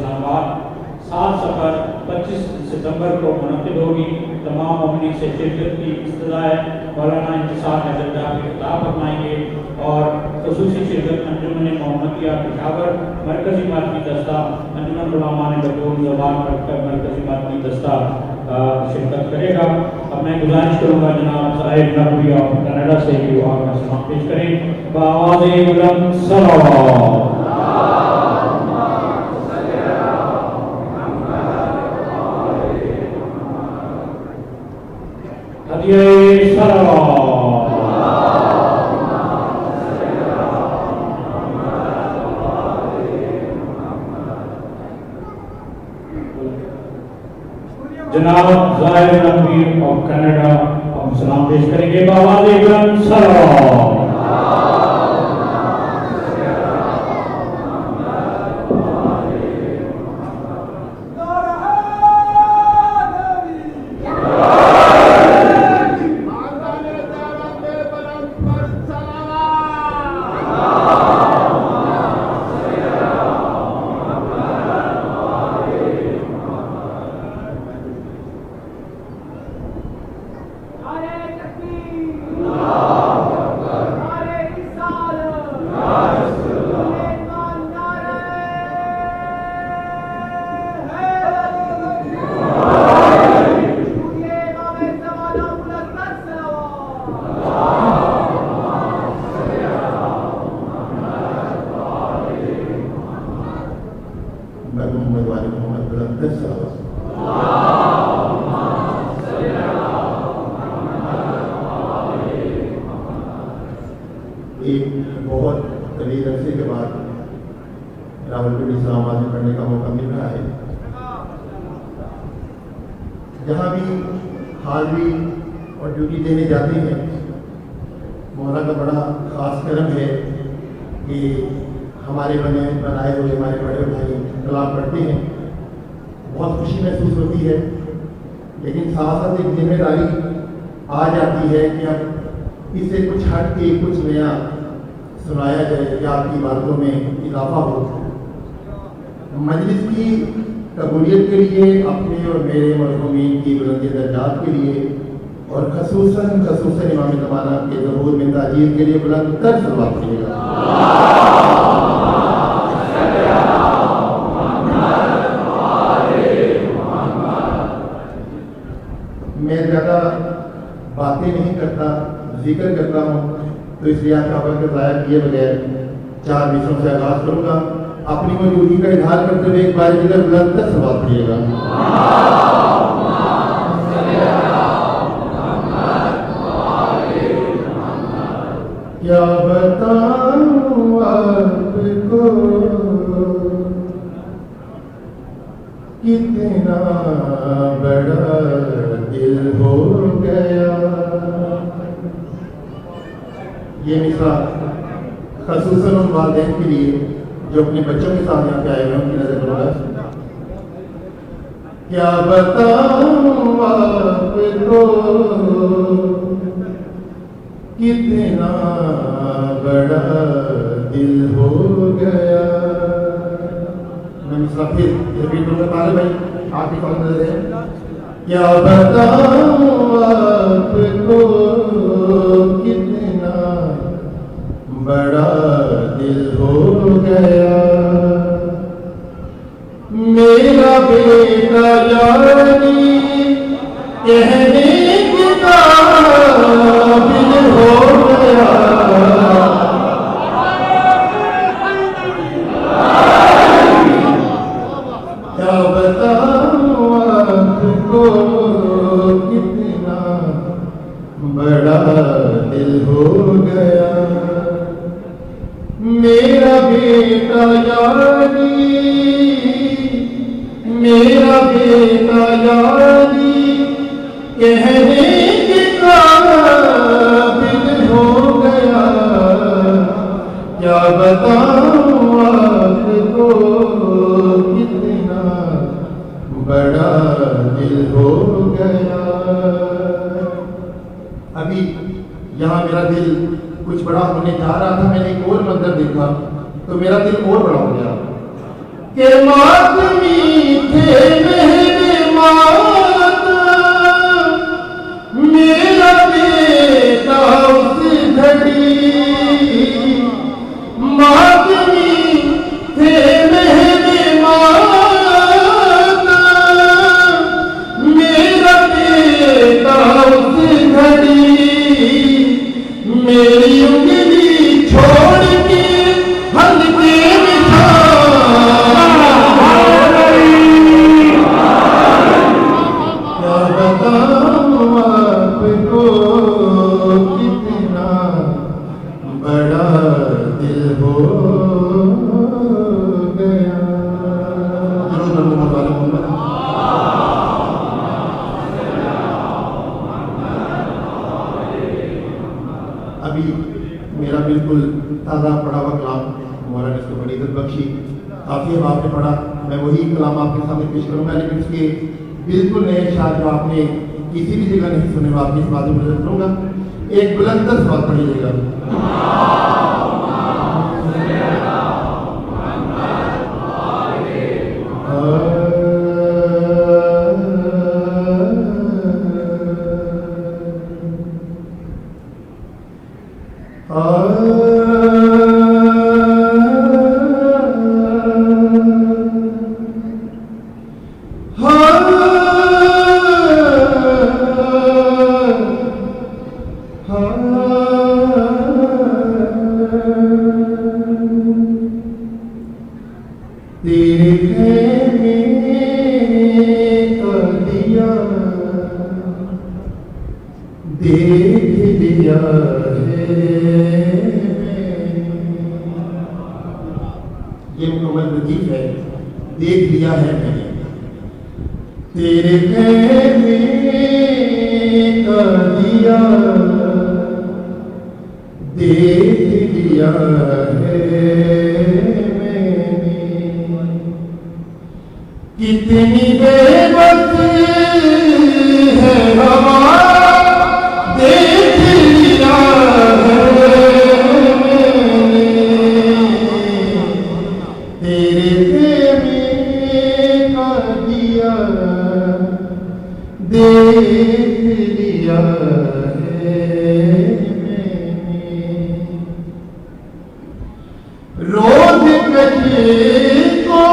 اسلام آباد 7 سفر 25 ستمبر کو منعقد ہوگی. تمام مومنین سے شرکت کی استدعا ہے. مولانا انتصار حیدر جعفری خطاب فرمائیں گے اور خصوصی شرکت انجمن محمدیہ پشاور مرکزی مارکی دستہ انجمن علماء بطول زبان مرکزی مارکی دستہ شرکت کرے گا. اب میں گزارش کروں گا جناب صاحب نقوی اور کینیڈا سے کہ وہ آپ کا سلام پیش کریں بآواز بلند صلوات. ہدیہ صلوات. جناب ظاہر نقوی اور کینیڈا ہم سلام پیش کریں گے بآواز بلند صلوات. ایک بہت طویل عرصے کے بعد راولپنڈی اسلام آباد میں پڑھنے کا موقع مل رہا ہے. جہاں بھی حاضری اور ڈیوٹی دینے جاتے ہیں مولا کا بڑا خاص کرم ہے کہ ہمارے بنائے ہوئے ہمارے بڑے بھائی کلام پڑھتے ہیں. بہت خوشی محسوس ہوتی ہے لیکن ساتھ ساتھ ایک ذمہ داری آ جاتی ہے کہ اب اس سے کچھ ہٹ کے کچھ نیا سنایا جائے کہ آپ کی عبادتوں میں اضافہ ہو. مجلس کی قبولیت کے لیے اپنے اور میرے مرحومین کی بلند درجات کے لیے اور خصوصاً امام زمانہ کے ظہور میں تاجیر کے لیے بلند تر صلوات کیجیے گا. میں زیادہ باتیں نہیں کرتا ذکر کرتا ہوں تو اس لیے آپ کا وقت ضائع کیے بغیر 4 مصروں سے آغاز کروں گا. اپنی موجودگی کا اظہار کرتے ہوئے ایک بار دیگر بلند تر صلوات پڑھیے گا. کیا بتاؤں آپ کو کتنا بڑا دل ہو گیا. یہ مصرع خصوصاً ان والدین کے لیے جو اپنے بچوں کے ساتھ یہاں پہ آئے ہوئے ان کی نظر کرو گا. کیا بتاؤں آپ کو کتنا بڑا دل ہو گیا. میں مصرع پھر ریپیٹ کروں گا. طالب بھائی آپ کی فوق نظر ہے. کیا بتاؤں آپ کو کتنا بڑا دل ہو گیا. میرا بیٹا یعنی کہنے کے قابل ہو گیا. کیا بتاؤں آپ کو کتنا بڑا دل ہو گیا. میرا بیٹا یعنی کہنے کے قابل ہو گیا. کیا بتاؤں آپ کو کتنا بڑا دل ہو گیا. ابھی یہاں میرا دل کچھ بڑا ہونے جا رہا تھا. میں نے ایک اور منظر دیکھا تو میرا دل اور بڑا ہو گیا. کہ ماتمی تھے میرے ماتا میرا بیٹا اس گھڑی ماتمی تھے میرے ماتا میرا بیٹا اس گھڑی میری انگلی چھوڑ کے ہلکے کیا بتاؤں آپ کو کتنا بڑا دل ہو گیا. ابھی میرا بالکل تازہ پڑھا ہوا کلام مولانا نے اس کو بڑی عزت بخشی کافی اب آپ نے پڑھا. میں وہی کلام آپ کے سامنے پیش کروں گا لیکن اس کے بالکل نئے اشعار جو آپ نے کسی بھی جگہ نہیں سنے وہ آپ کی اس بات میں نظر کروں گا. ایک بلندر سوال پڑھیے گا. تیرے خیمے کا دیا دیکھ لیا ہے یہ مکمل لطیف ہے. دیکھ لیا ہے میں نے تیرے خیمے کا دیا دیکھ لیا ہے کتنی بے بس ہے ہوا دیکھ لیا ہے میں نے تیرے خیمے کا دیا دیکھ لیا ہے میں نے روز کشے کو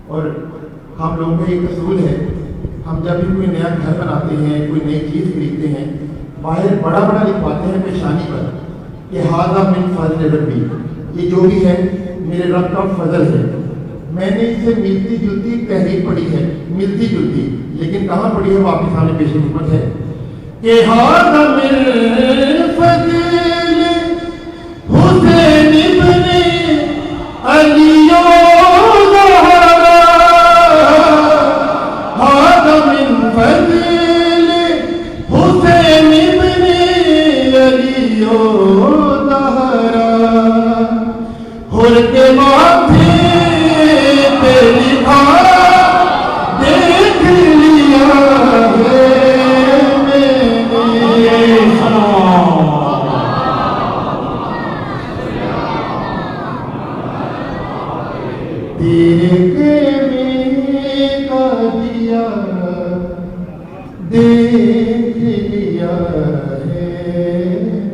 اور ہم لوگوں کا ایک اصول ہے ہم جب بھی کوئی نیا گھر بناتے ہیں کوئی نئی چیز خریدتے ہیں باہر بڑا بڑا لکھواتے ہیں پیشانی پر کہ ھذا من فضل ربی یہ جو بھی ہے میرے رب کا فضل ہے. میں نے اس سے ملتی جلتی تحریر پڑھی ہے ملتی جلتی لیکن کہاں پڑھی ہے وہ آپ کے سامنے پیش خدمت ہے کہ ھذا من فضل حسین ابن علی ھذا من فضل حسین ابن علی زہرا حر کے ماتھے پہ لکھا دیکھ لیا ہے میں نے تیرے خیمے کا دیا دیکھ لیا ہے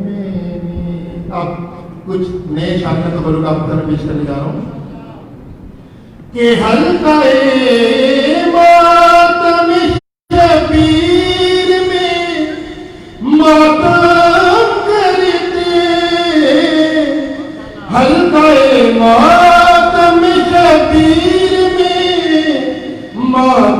میں نے. اب کچھ نئے شان کا تبرک آپ کی طرف پیش کرنے جا رہا ہوں کہ حلقہ ماتم شبیر میں ماتم کرتے حلقہ ماتم شبیر میں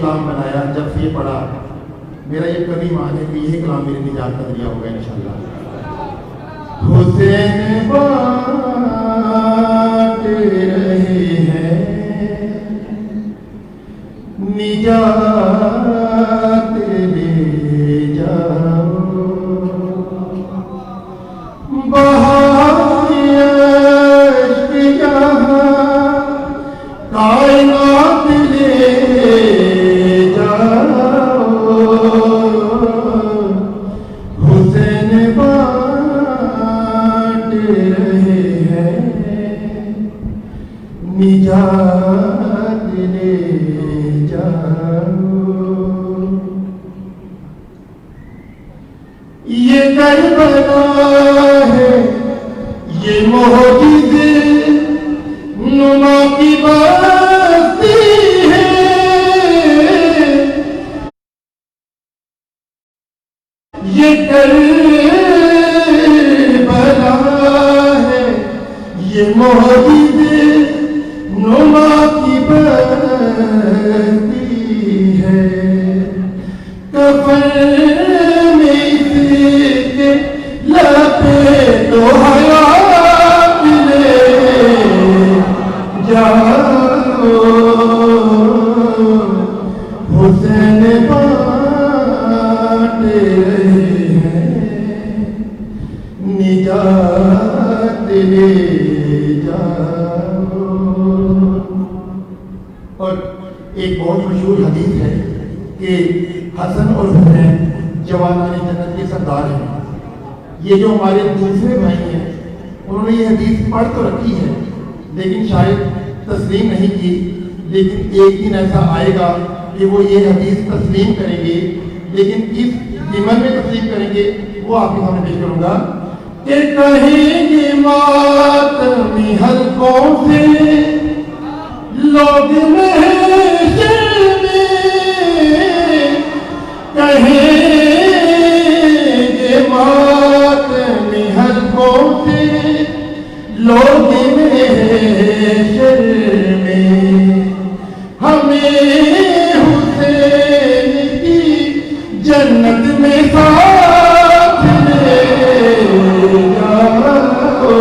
کلام بنایا، جب سے یہ پڑھا میرا یہ کبھی ایمان ہے کہ یہی کلام میری نجات کا ذریعہ ہوگا انشاءاللہ۔ حسین بانٹ رہے ہیں نجات لے جاؤ، بہائش جہاں کائنات لے جاؤ، حسین بانٹ رہے ہیں نجات لے جاؤ۔ یہ کربلا ہے، یہ معجزے نما کی بستی ہے، یہ کربلا ہے، یہ معجزے نما کی بستی ہے، کفن میں اس کے لپے تو حیات لے جاؤ، حسین بانٹ رہے ہیں نجات لے جاؤ۔ اور ایک بہت مشہور حدیث ہے کہ حسن اور حسین جوانان جنت کے سردار ہیں۔ یہ جو ہمارے دوسرے بھائی ہیں انہوں نے یہ حدیث پڑھ تو رکھی ہے لیکن شاید تسلیم نہیں کی، لیکن ایک دن ایسا آئے گا کہ وہ یہ حدیث تسلیم کریں گے، لیکن اس ضمن میں تسلیم کریں گے وہ آپ کے سامنے پیش کروں گا کہ کہیں گے ماتمی حلقوں سے لوگ محشر میں، کہیں گے ماتمی حلقوں سے لوگ محشر میں، ہمیں حسین کی جنت میں ساتھ لے جاؤ،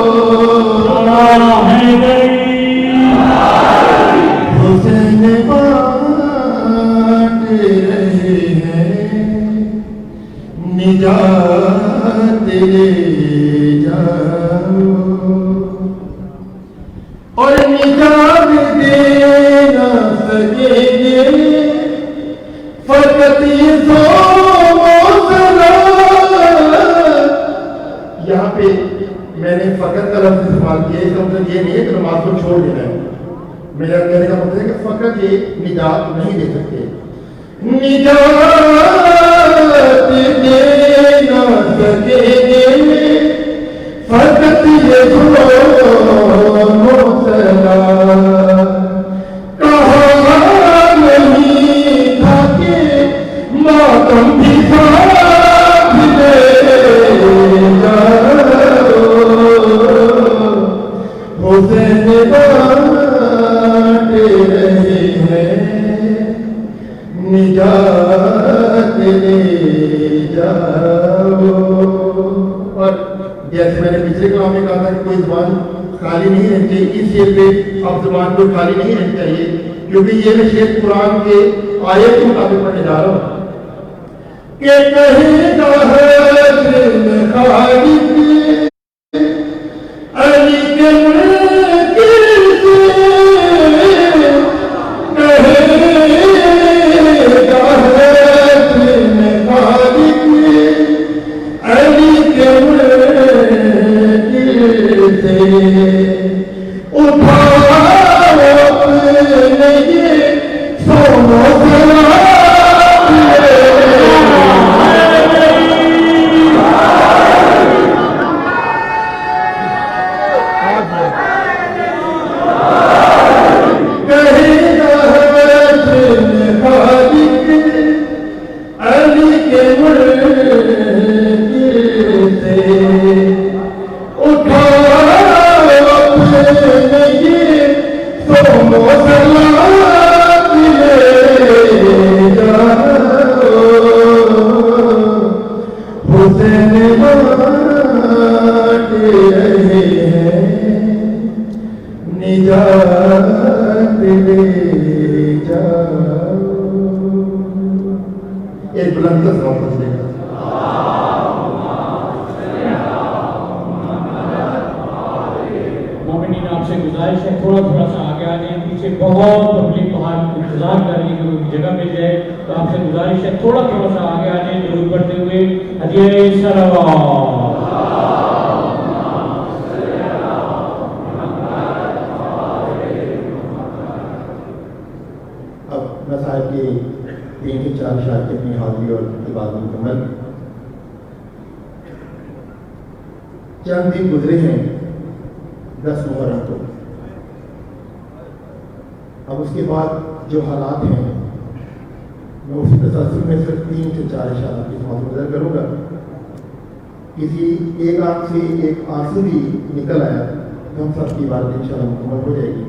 حسین بانٹ رہے ہیں نجات لے جاؤ، اور نجات دے نہ سکیں گے فقط یہ صوم و صلاۃ۔ یہاں پہ میں نے فقط کا لفظ استعمال کیا، اس کا مطلب یہ نہیں ہے کہ نماز کو چھوڑ دینا ہے، میرا کہنے کا مطلب ہے کہ فقط یہ نجات نہیں دے سکتے، نجات دے نہ سکیں گے فقط یہ صوم و صلاۃ۔ کہا نہیں تھا کہ ماتم بھی ساتھ لے جاؤ، حسین بانٹ رہے ہیں نجات لے جاؤ۔ اور جیسے میں نے پچھلے کلام میں کہا تھا کہ کوئی زبان خالی نہیں رہنی چاہیے، اس شعر پہ اب زبان کو خالی نہیں رہنی چاہیے، کیونکہ یہ میں شعر قرآن کے آیت کے مطابق پڑھنے جا رہا ہوں کہ کہیں گا حسین خالق علی کے منکر سے، کہیں گا حسین خالق علی کے منکر سے، اٹھاؤ اپنے یہ صوم و صلاۃ لے ایک بلند سلام پڑھنے کا. مومنین آپ سے گزارش ہے تھوڑا سا آگے آ جائیں, پیچھے بہت پبلک باہر انتظار کر رہی ہے کہ جگہ مل جائے, تو آپ سے گزارش ہے تھوڑا سا آگے آ جائیں درود پڑھتے ہوئے ہدیہ صلوات. اب میں صاحب کے 3 سے 4 اشعار کی اپنی حاضری اور عبادت مکمل. چند دن گزرے ہیں 10 محرم کو. اب اس کے بعد جو حالات ہیں میں اسی تسلسل میں صرف 3 سے 4 اشارات کی سماعت گزر کروں گا. کسی ایک آنکھ سے ایک آنسو بھی نکل آیا تو ہم سب کی بات انشاءاللہ مکمل ہو جائے گی.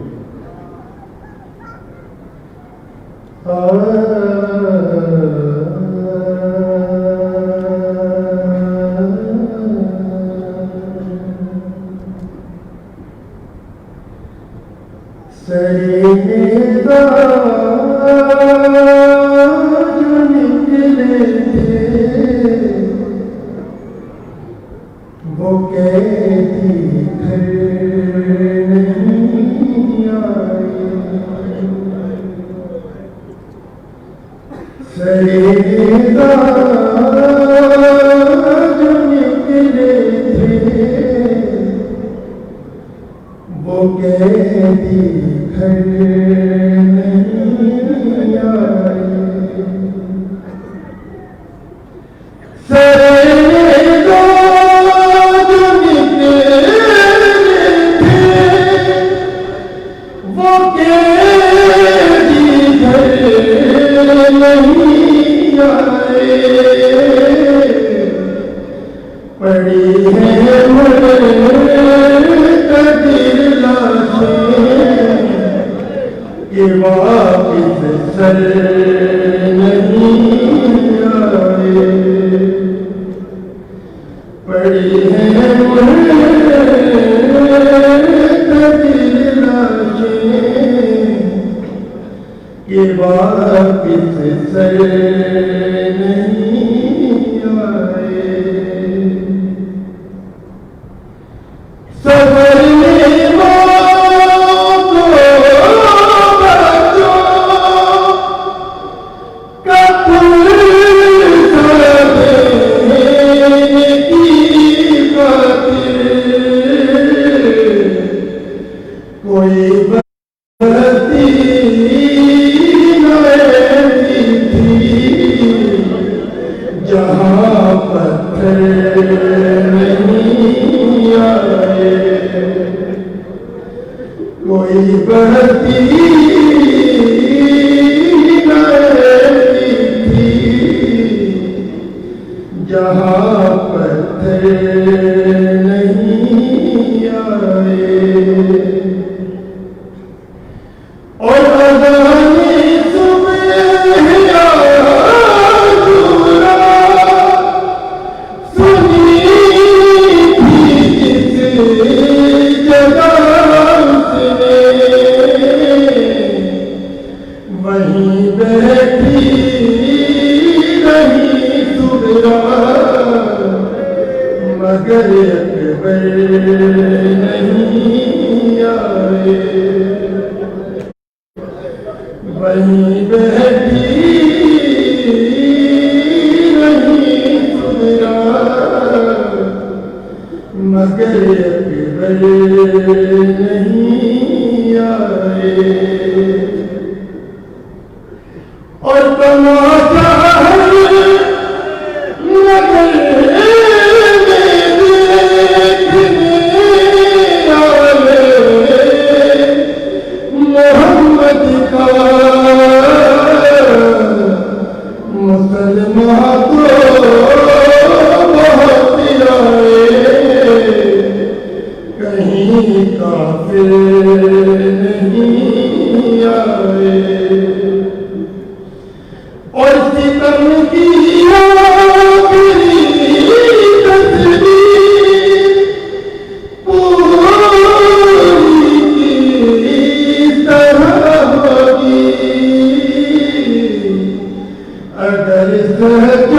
اگر سجاد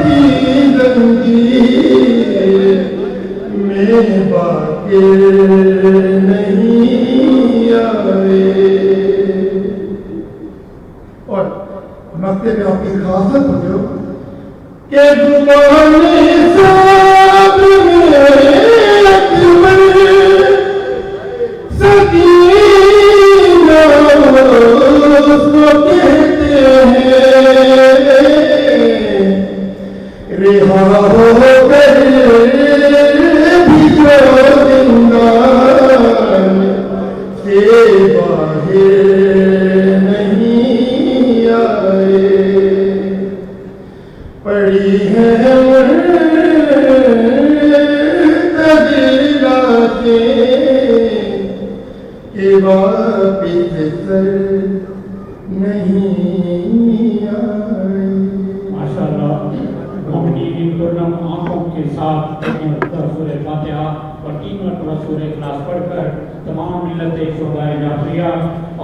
کی زنجیر میں باقی نہیں آئے. اور مکتے میں آپ کی خاصت ہو جو کہ زبان صاحب میں اکبر سکینہ اس کو کہتے ہیں. رہا ہو کر بھی جو زندان سے باہر نہیں آئے. پڑی ہے کہ واپس سر نہیں آئے. ماشاءاللہ مومنین پرنم آنکھوں کے ساتھ سورہ فاتحہ اور 3 مرتبہ سورہ اخلاص پڑھ کر تمام ملت شہدائے جعفریہ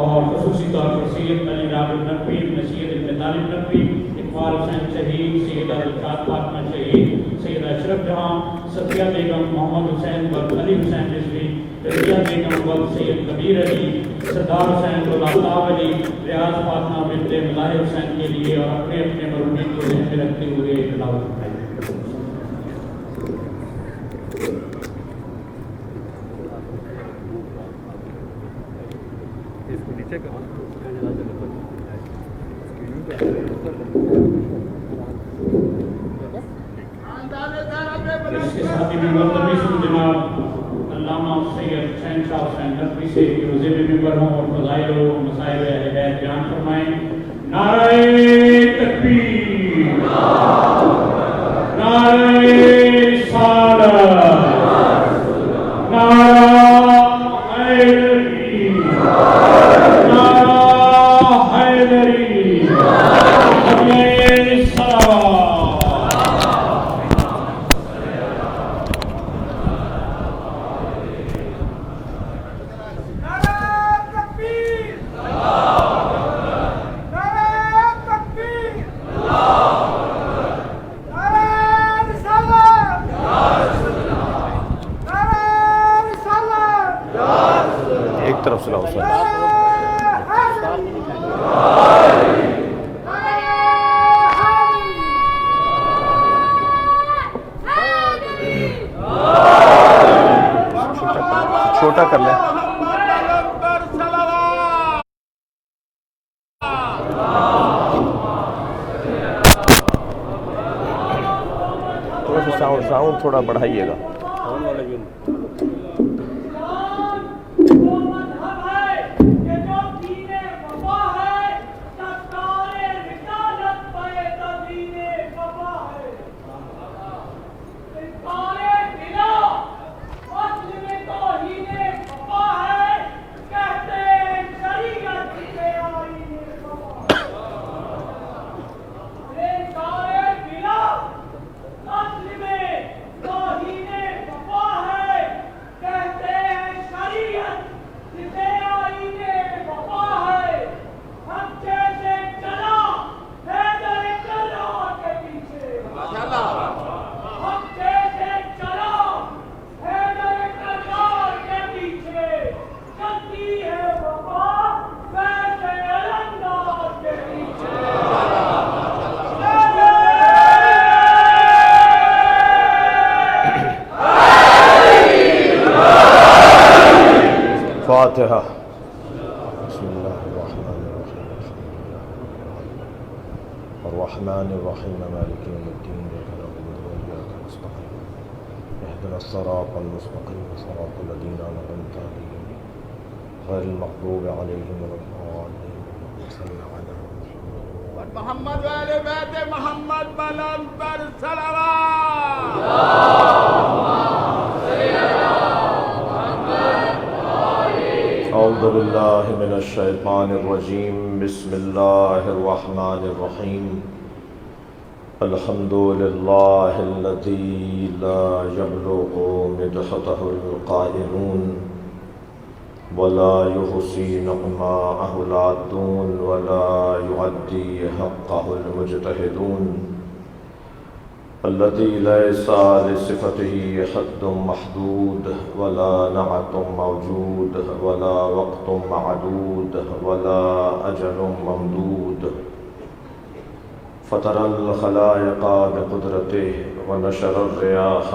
اور خصوصی طور پر سید علی راغب نقوی، سید ابن طالب نقوی، اقبال حسین شہید، سیدہ دلشاد فاطمہ شہید، سیدہ اشرف جہاں، صفیہ بیگم، محمد حسین وقت علی حسین رضوی، رضیہ بیگم وقت سید کبیر علی، سردار حسین آفتاب علی، ریاض فاطمہ بنت مظاہر حسین کے لیے اور اپنے اپنے مرحومین کو ذہن میں رکھتے ہوئے تلاوت کریں. اس کے ساتھ ہی میں ملتمس ہوں جناب علامہ سید حسین شاہ حسین نقوی سے کہ روزے میں ممبر ہوں اور فضائل و مسائل اہل بیت بیان فرمائیں. نعرہ تکبیر، نعرہ رسالت، نعرہ حیدری، نعرہ حیدری، حمیہ طرف سے لاؤ سر. چھوٹا کر لیں. تھوڑا سا ساؤنڈ تھوڑا بڑھائیے گا. فاتحہ. بسم اللہ الرحمن الرحیم الرحمن الرحیم مالک یوم الدین ایاک نعبد و ایاک نستعین اهدنا الصراط المستقیم صراط الذین انعمت علیہم غیر المغضوب علیہم ولا الضالین. صلی علی محمد و آل بیت محمد بلند پر صلوات. اعوذ باللہ من الشیطان الرجیم. بسم اللہ الرحمن الرحیم. الحمد للہ الذی لا یبلغ مدحتہ القائلون ولا يحصي نعماءه العادون ولا يؤدي حقه المجتهدون الذي ليس لصفته حد محدود ولا نعت موجود ولا وقت معدود ولا أجل ممدود فطر الخلائق بقدرته ونشر الرياح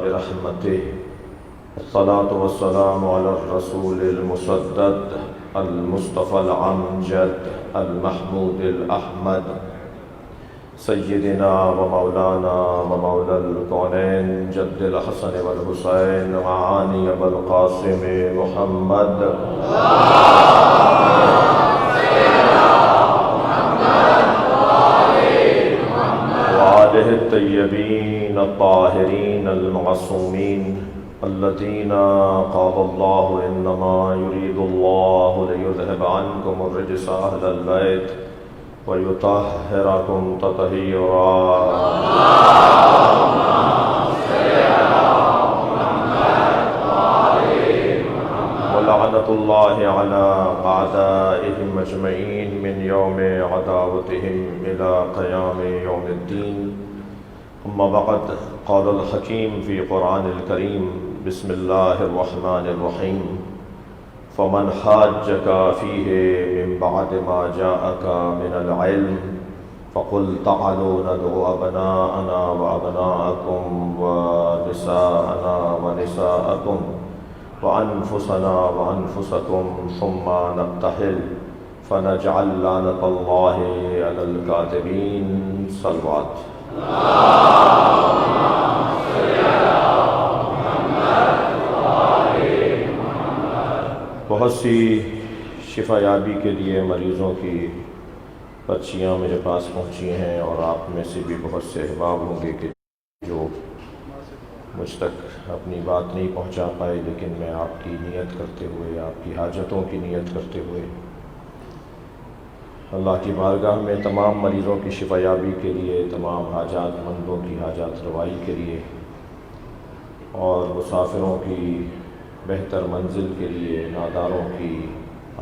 برحمته الصلاة والسلام على الرسول المسدد المصطفى الأمجد المحمود الأحمد سيدنا ومولانا ومولى الكونين جد الحسن والحسين معاني أبا القاسم محمد وآله الطيبين الطاهرين المعصومين الذين قال الله إنما يريد الله ليذهب عنكم الرجس أهل البيت ويطهركم تطهيرا ولعنة الله على أعدائهم أجمعين من يوم عداوتهم إلى قيام يوم الدين. أما بعد، قال الحكيم في قرآن الكريم: بسم الله الرحمن الرحيم. فمن حاجك فيه من بعد ما جاءك من العلم فقل تعالوا ندعو أبناءنا وأبناءكم ونساءنا ونساءكم وأنفسنا وأنفسكم ثم نبتهل فنجعل لعنة الله على الكاذبين. صلوات. بہت سی شفا یابی کے لیے مریضوں کی پرچیاں میرے پاس پہنچی ہیں، اور آپ میں سے بھی بہت سے احباب ہوں گے کہ جو مجھ تک اپنی بات نہیں پہنچا پائے، لیکن میں آپ کی نیت کرتے ہوئے، آپ کی حاجتوں کی نیت کرتے ہوئے اللہ کی بارگاہ میں تمام مریضوں کی شفا یابی کے لیے، تمام حاجات مندوں کی حاجات روائی کے لیے، اور مسافروں کی بہتر منزل کے لیے، ناداروں کی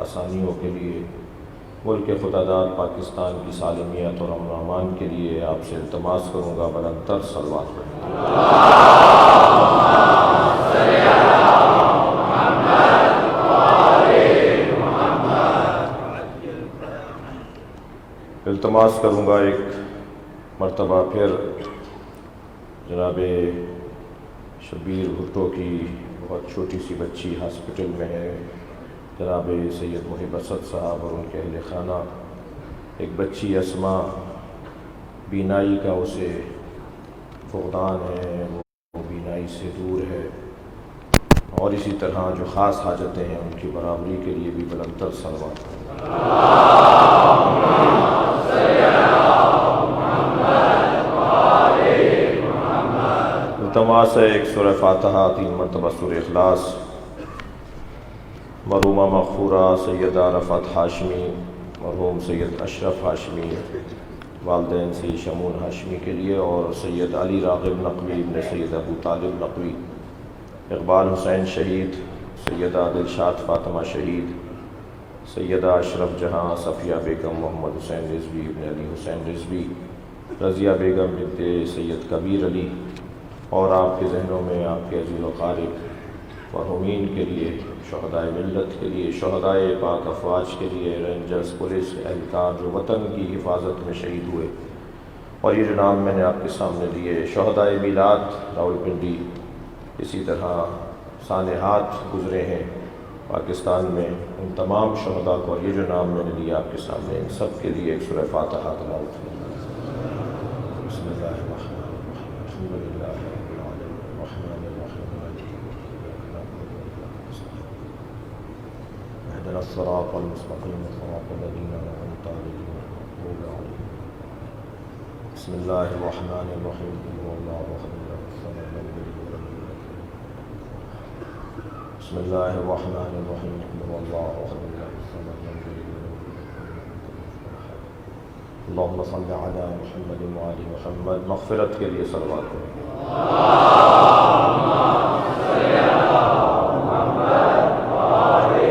آسانیوں کے لیے، ملک خدا داد پاکستان کی سالمیت اور امن و امان کے لیے آپ سے التماس کروں گا بلند تر صلوات پڑھیں۔ التماس کروں گا ایک مرتبہ پھر جناب شبیر بھٹو کی بہت چھوٹی سی بچی ہاسپٹل میں ہے، جناب سید محب اسد صاحب اور ان کے اہل خانہ، ایک بچی اسما بینائی کا اسے فقدان ہے، وہ بینائی سے دور ہے، اور اسی طرح جو خاص حاجتیں ہیں ان کی برابری کے لیے بھی بلند تر صلوات ہیں۔ التماس ہے ایک سورہ فاتحہ، 3 مرتبہ سورہ اخلاص۔ مرحومہ مغفورہ سیدہ رفعت ہاشمی، مرحوم سید اشرف ہاشمی، والدین سید شمون ہاشمی کے لیے، اور سید علی راغب نقوی ابن سید ابو طالب نقوی، اقبال حسین شہید، سیدہ دلشاد فاطمہ شہید، سیدہ اشرف جہاں صفیہ بیگم، محمد حسین رضوی ابن علی حسین رضوی، رضیہ بیگم بنت سید کبیر علی، اور آپ کے ذہنوں میں آپ کے عزیز و قارب مرحومین کے لیے، شہدائے ملت کے لیے، شہدائے پاک افواج کے لیے، رینجرز پولیس اہلکار جو وطن کی حفاظت میں شہید ہوئے، اور یہ جو نام میں نے آپ کے سامنے دیے، شہدائے میلاد راولپنڈی، اسی طرح سانحات گزرے ہیں پاکستان میں، ان تمام شہداء کو، اور یہ جو نام میں نے دیا آپ کے سامنے، ان سب کے لیے ایک سورہ فاتحہ تلاوت کریں۔ بسم اللہ الرحمن الرحیم، الحمد للہ رب العالمین، الرحمن الرحیم، مالک یوم الدین، اهدنا الصراط المستقیم صراط الذین انعمت علیہم غیر المغضوب علیہم۔ بسم اللہ الرحمن الرحیم، قل هو اللہ احد اللہ الصمد لم یلد ولم یولد۔ بسم اللہ الرحمن الرحیم، قل هو اللہ احد اللہ الصمد لم یلد ولم یولد۔ اللہم صل علی محمد وعلی محمد۔ مغفرت کے لیے صلوات کریں۔ اللہم صل علی محمد وعلی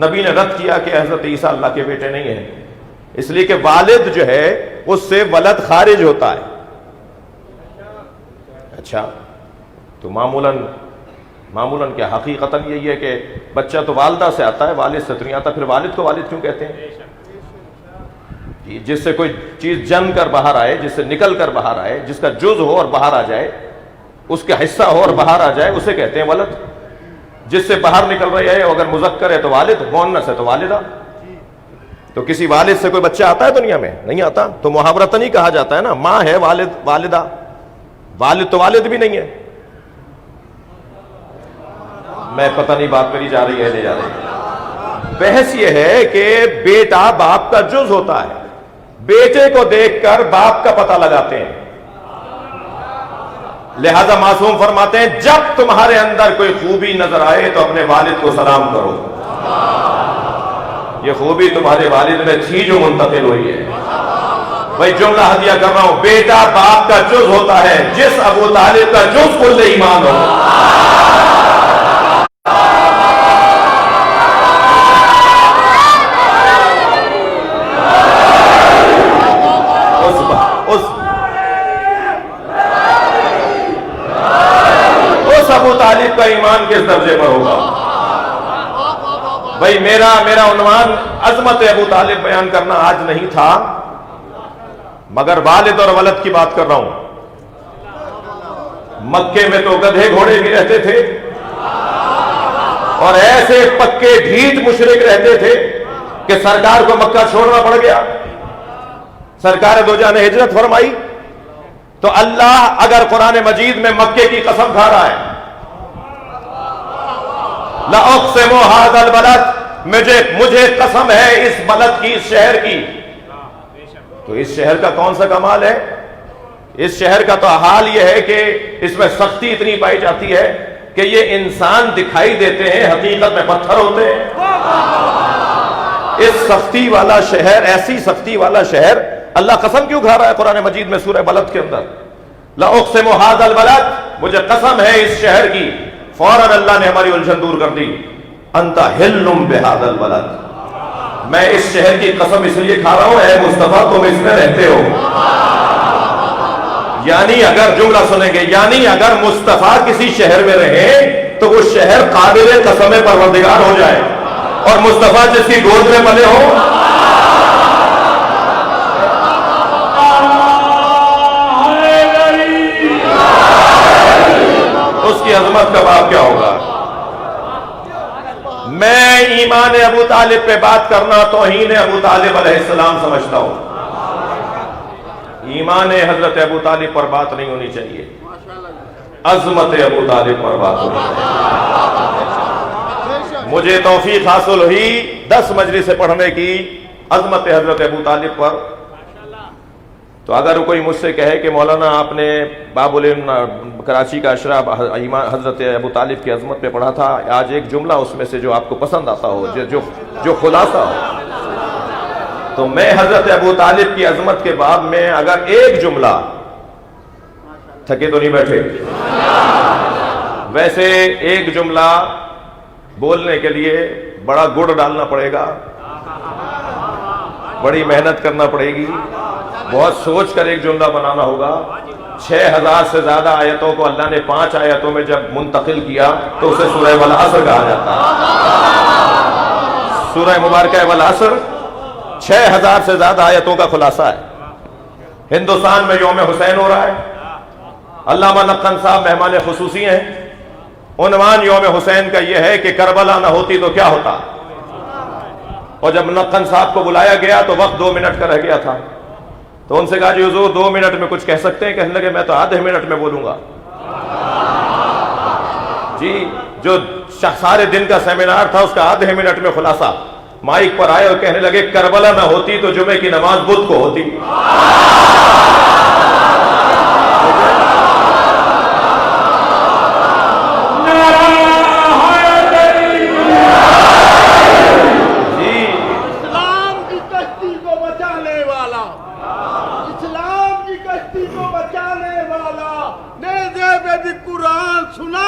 نبی نے رد کیا کہ حضرت عیسیٰ اللہ کے بیٹے نہیں ہیں، اس لیے کہ والد جو ہے اس سے ولد خارج ہوتا ہے. اچھا، تو معمولاً کیا حقیقتاً یہی ہے کہ بچہ تو والدہ سے آتا ہے، والد سے تو نہیں آتا، پھر والد کو والد کیوں کہتے ہیں؟ جس سے کوئی چیز جن کر باہر آئے، جس سے نکل کر باہر آئے، جس کا جز ہو اور باہر آ جائے، اس کا حصہ ہو اور باہر آ جائے، اسے کہتے ہیں ولد. جس سے باہر نکل رہی ہے، اگر مذکر ہے تو والد، مؤنث ہے تو والدہ. تو کسی والد سے کوئی بچہ آتا ہے دنیا میں؟ نہیں آتا. تو محاورتاً ہی کہا جاتا ہے نا، ماں ہے والد والدہ، والد تو والد بھی نہیں ہے. میں پتہ نہیں بات میری جا رہی ہے نہیں جا رہی. بحث یہ ہے کہ بیٹا باپ کا جز ہوتا ہے، بیٹے کو دیکھ کر باپ کا پتہ لگاتے ہیں. لہذا معصوم فرماتے ہیں جب تمہارے اندر کوئی خوبی نظر آئے تو اپنے والد کو سلام کرو. یہ خوبی تمہارے والد میں تھی جو منتقل ہوئی ہے. بھائی جملہ ہدیہ کر رہا ہوں، بیٹا باپ کا جز ہوتا ہے، جس ابو طالب کا جز کل ایمان ہو. ابو طالب کا ایمان کس درجے پر ہوگا؟ بھائی میرا عنوان عظمت ابو طالب بیان کرنا آج نہیں تھا، مگر والد اور ولد کی بات کر رہا ہوں. مکے میں تو گدھے گھوڑے بھی رہتے تھے اور ایسے پکے ڈھیٹ مشرک رہتے تھے کہ سرکار کو مکہ چھوڑنا پڑ گیا. سرکار دو جان ہجرت فرمائی تو اللہ اگر قرآن مجید میں مکے کی قسم کھا رہا ہے، لَأُقْسِمُ هَذَا الْبَلَدِ، مجھے قسم ہے اس بلد کی، اس شہر کی. تو اس شہر کا کون سا کمال ہے؟ اس شہر کا تو حال یہ ہے کہ اس میں سختی اتنی پائی جاتی ہے کہ یہ انسان دکھائی دیتے ہیں، حقیقت میں پتھر ہوتے ہیں. اس سختی والا شہر، ایسی سختی والا شہر، اللہ قسم کیوں کھا رہا ہے قرآن مجید میں سورہ بلد کے اندر؟ لَأُقْسِمُ هَذَا الْبَلَدِ، مجھے قسم ہے اس شہر کی. فوراً اللہ نے ہماری الجھن دور کر دی. انت حلم بہذا البلد، میں اس شہر کی قسم اس لیے کھا رہا ہوں اے مصطفیٰ تم اس میں رہتے ہو. یعنی اگر جملہ سنیں گے، یعنی اگر مصطفیٰ کسی شہر میں رہے تو وہ شہر قابل قسم پروردگار ہو جائے، اور مصطفیٰ جس کی گود میں پلے ہو. اس کی عظمت کا باب کیا ہوگا؟ میں ایمان ابو طالب پہ بات کرنا توہین ابو طالب علیہ السلام سمجھتا ہوں. ایمان حضرت ابو طالب پر بات نہیں ہونی چاہیے، عظمت ابو طالب پر بات ہونی چاہیے. مجھے توفیق حاصل ہوئی 10 مجلس پڑھنے کی عظمت حضرت ابو طالب پر. تو اگر کوئی مجھ سے کہے کہ مولانا آپ نے باب العلم کراچی کا اشرا حضرت ابو طالب کی عظمت پہ پڑھا تھا، آج ایک جملہ اس میں سے جو آپ کو پسند آتا ہو، جو خلاصہ ہو، تو میں حضرت ابو طالب کی عظمت کے باب میں اگر ایک جملہ، تھکے تو نہیں بیٹھے، ویسے ایک جملہ بولنے کے لیے بڑا گڑ ڈالنا پڑے گا، بڑی محنت کرنا پڑے گی، بہت سوچ کر ایک جملہ بنانا ہوگا. 6000 سے زیادہ آیتوں کو اللہ نے 5 آیتوں میں جب منتقل کیا تو اسے سورہ والعصر کہا جاتا ہے. سورہ مبارکہ والعصر 6000 سے زیادہ آیتوں کا خلاصہ ہے. ہندوستان میں یوم حسین ہو رہا ہے، علامہ نقن صاحب مہمان خصوصی ہیں. عنوان یوم حسین کا یہ ہے کہ کربلا نہ ہوتی تو کیا ہوتا. اور جب نقن صاحب کو بلایا گیا تو وقت 2 منٹ کا رہ گیا تھا، تو ان سے کہا جی حضور 2 منٹ میں کچھ کہہ سکتے ہیں؟ کہنے لگے میں تو آدھے منٹ میں بولوں گا. جی جو سارے دن کا سیمینار تھا اس کا آدھے منٹ میں خلاصہ. مائک پر آئے اور کہنے لگے کربلا نہ ہوتی تو جمعے کی نماز بدھ کو ہوتی. قرآن سنا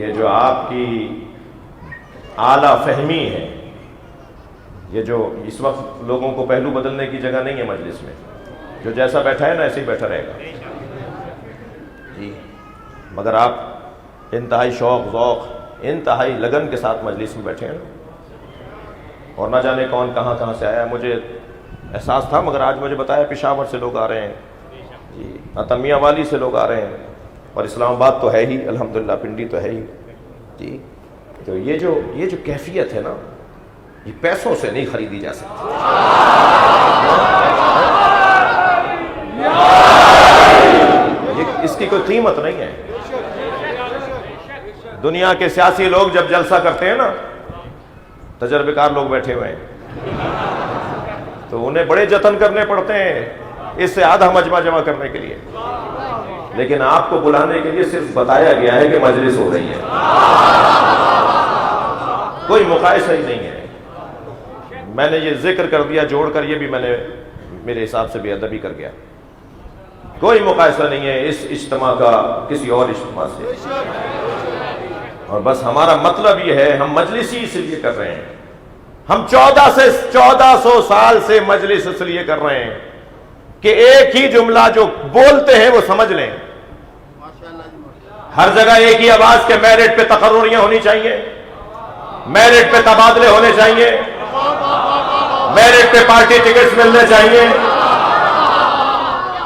یہ جو آپ کی اعلیٰ فہمی ہے، یہ جو اس وقت لوگوں کو پہلو بدلنے کی جگہ نہیں ہے مجلس میں، جو جیسا بیٹھا ہے نا ایسے ہی بیٹھا رہے گا جی، مگر آپ انتہائی شوق ذوق انتہائی لگن کے ساتھ مجلس میں بیٹھے ہیں، اور نہ جانے کون کہاں کہاں سے آیا. مجھے احساس تھا مگر آج مجھے بتایا پشاور سے لوگ آ رہے ہیں جی، عتمیہ والی سے لوگ آ رہے ہیں، اور اسلام آباد تو ہے ہی الحمدللہ، پنڈی تو ہے ہی جی. تو یہ جو کیفیت ہے نا، یہ پیسوں سے نہیں خریدی جا سکتی. اس کی کوئی قیمت نہیں ہے. دنیا کے سیاسی لوگ جب جلسہ کرتے ہیں نا، تجربے کار لوگ بیٹھے ہوئے ہیں، تو انہیں بڑے جتن کرنے پڑتے ہیں اس سے آدھا مجمع جمع کرنے کے لیے، لیکن آپ کو بلانے کے لیے صرف بتایا گیا ہے کہ مجلس ہو رہی ہے، کوئی مقایسہ ہی نہیں ہے. میں نے یہ ذکر کر دیا جوڑ کر، یہ بھی میں نے میرے حساب سے بے ادبی کر گیا. کوئی مقایسہ نہیں ہے اس اجتماع کا کسی اور اجتماع سے، اور بس ہمارا مطلب یہ ہے، ہم مجلس ہی اس لیے کر رہے ہیں، ہم 1400 سال سے مجلس اس لیے کر رہے ہیں کہ ایک ہی جملہ جو بولتے ہیں وہ سمجھ لیں. ہر جگہ ایک ہی آواز کے میرٹ پہ تقرریاں ہونی چاہیے، میرٹ پہ تبادلے ہونے چاہیے، میرٹ پہ پارٹی ٹکٹس ملنے چاہیے.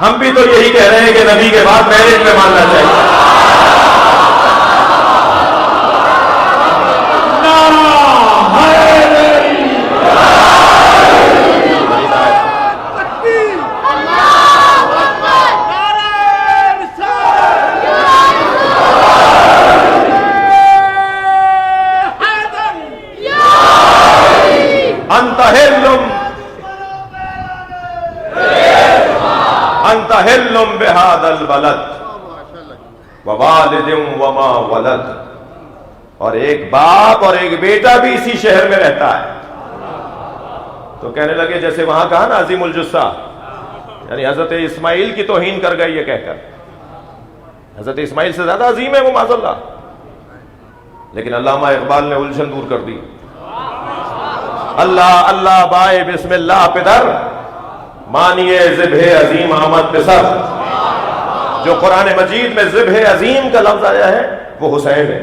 ہم بھی تو یہی کہہ رہے ہیں کہ نبی کے بعد میرٹ پہ ماننا چاہیے. انت حلم بہذا البلد ووالد وما ولد. اور ایک باپ اور ایک بیٹا بھی اسی شہر میں رہتا ہے. تو کہنے لگے جیسے وہاں کہا نا عظیم الجثہ، یعنی حضرت اسماعیل کی توہین کر گئی یہ کہہ کر. حضرت اسماعیل سے زیادہ عظیم ہے وہ معاذ اللہ، لیکن علامہ اقبال نے الجھن دور کر دی. اللہ اللہ بائے بسم اللہ پدر، مانیے ذبح عظیم آمد پسر. جو قرآن مجید میں ذبح عظیم کا لفظ آیا ہے وہ حسین ہے.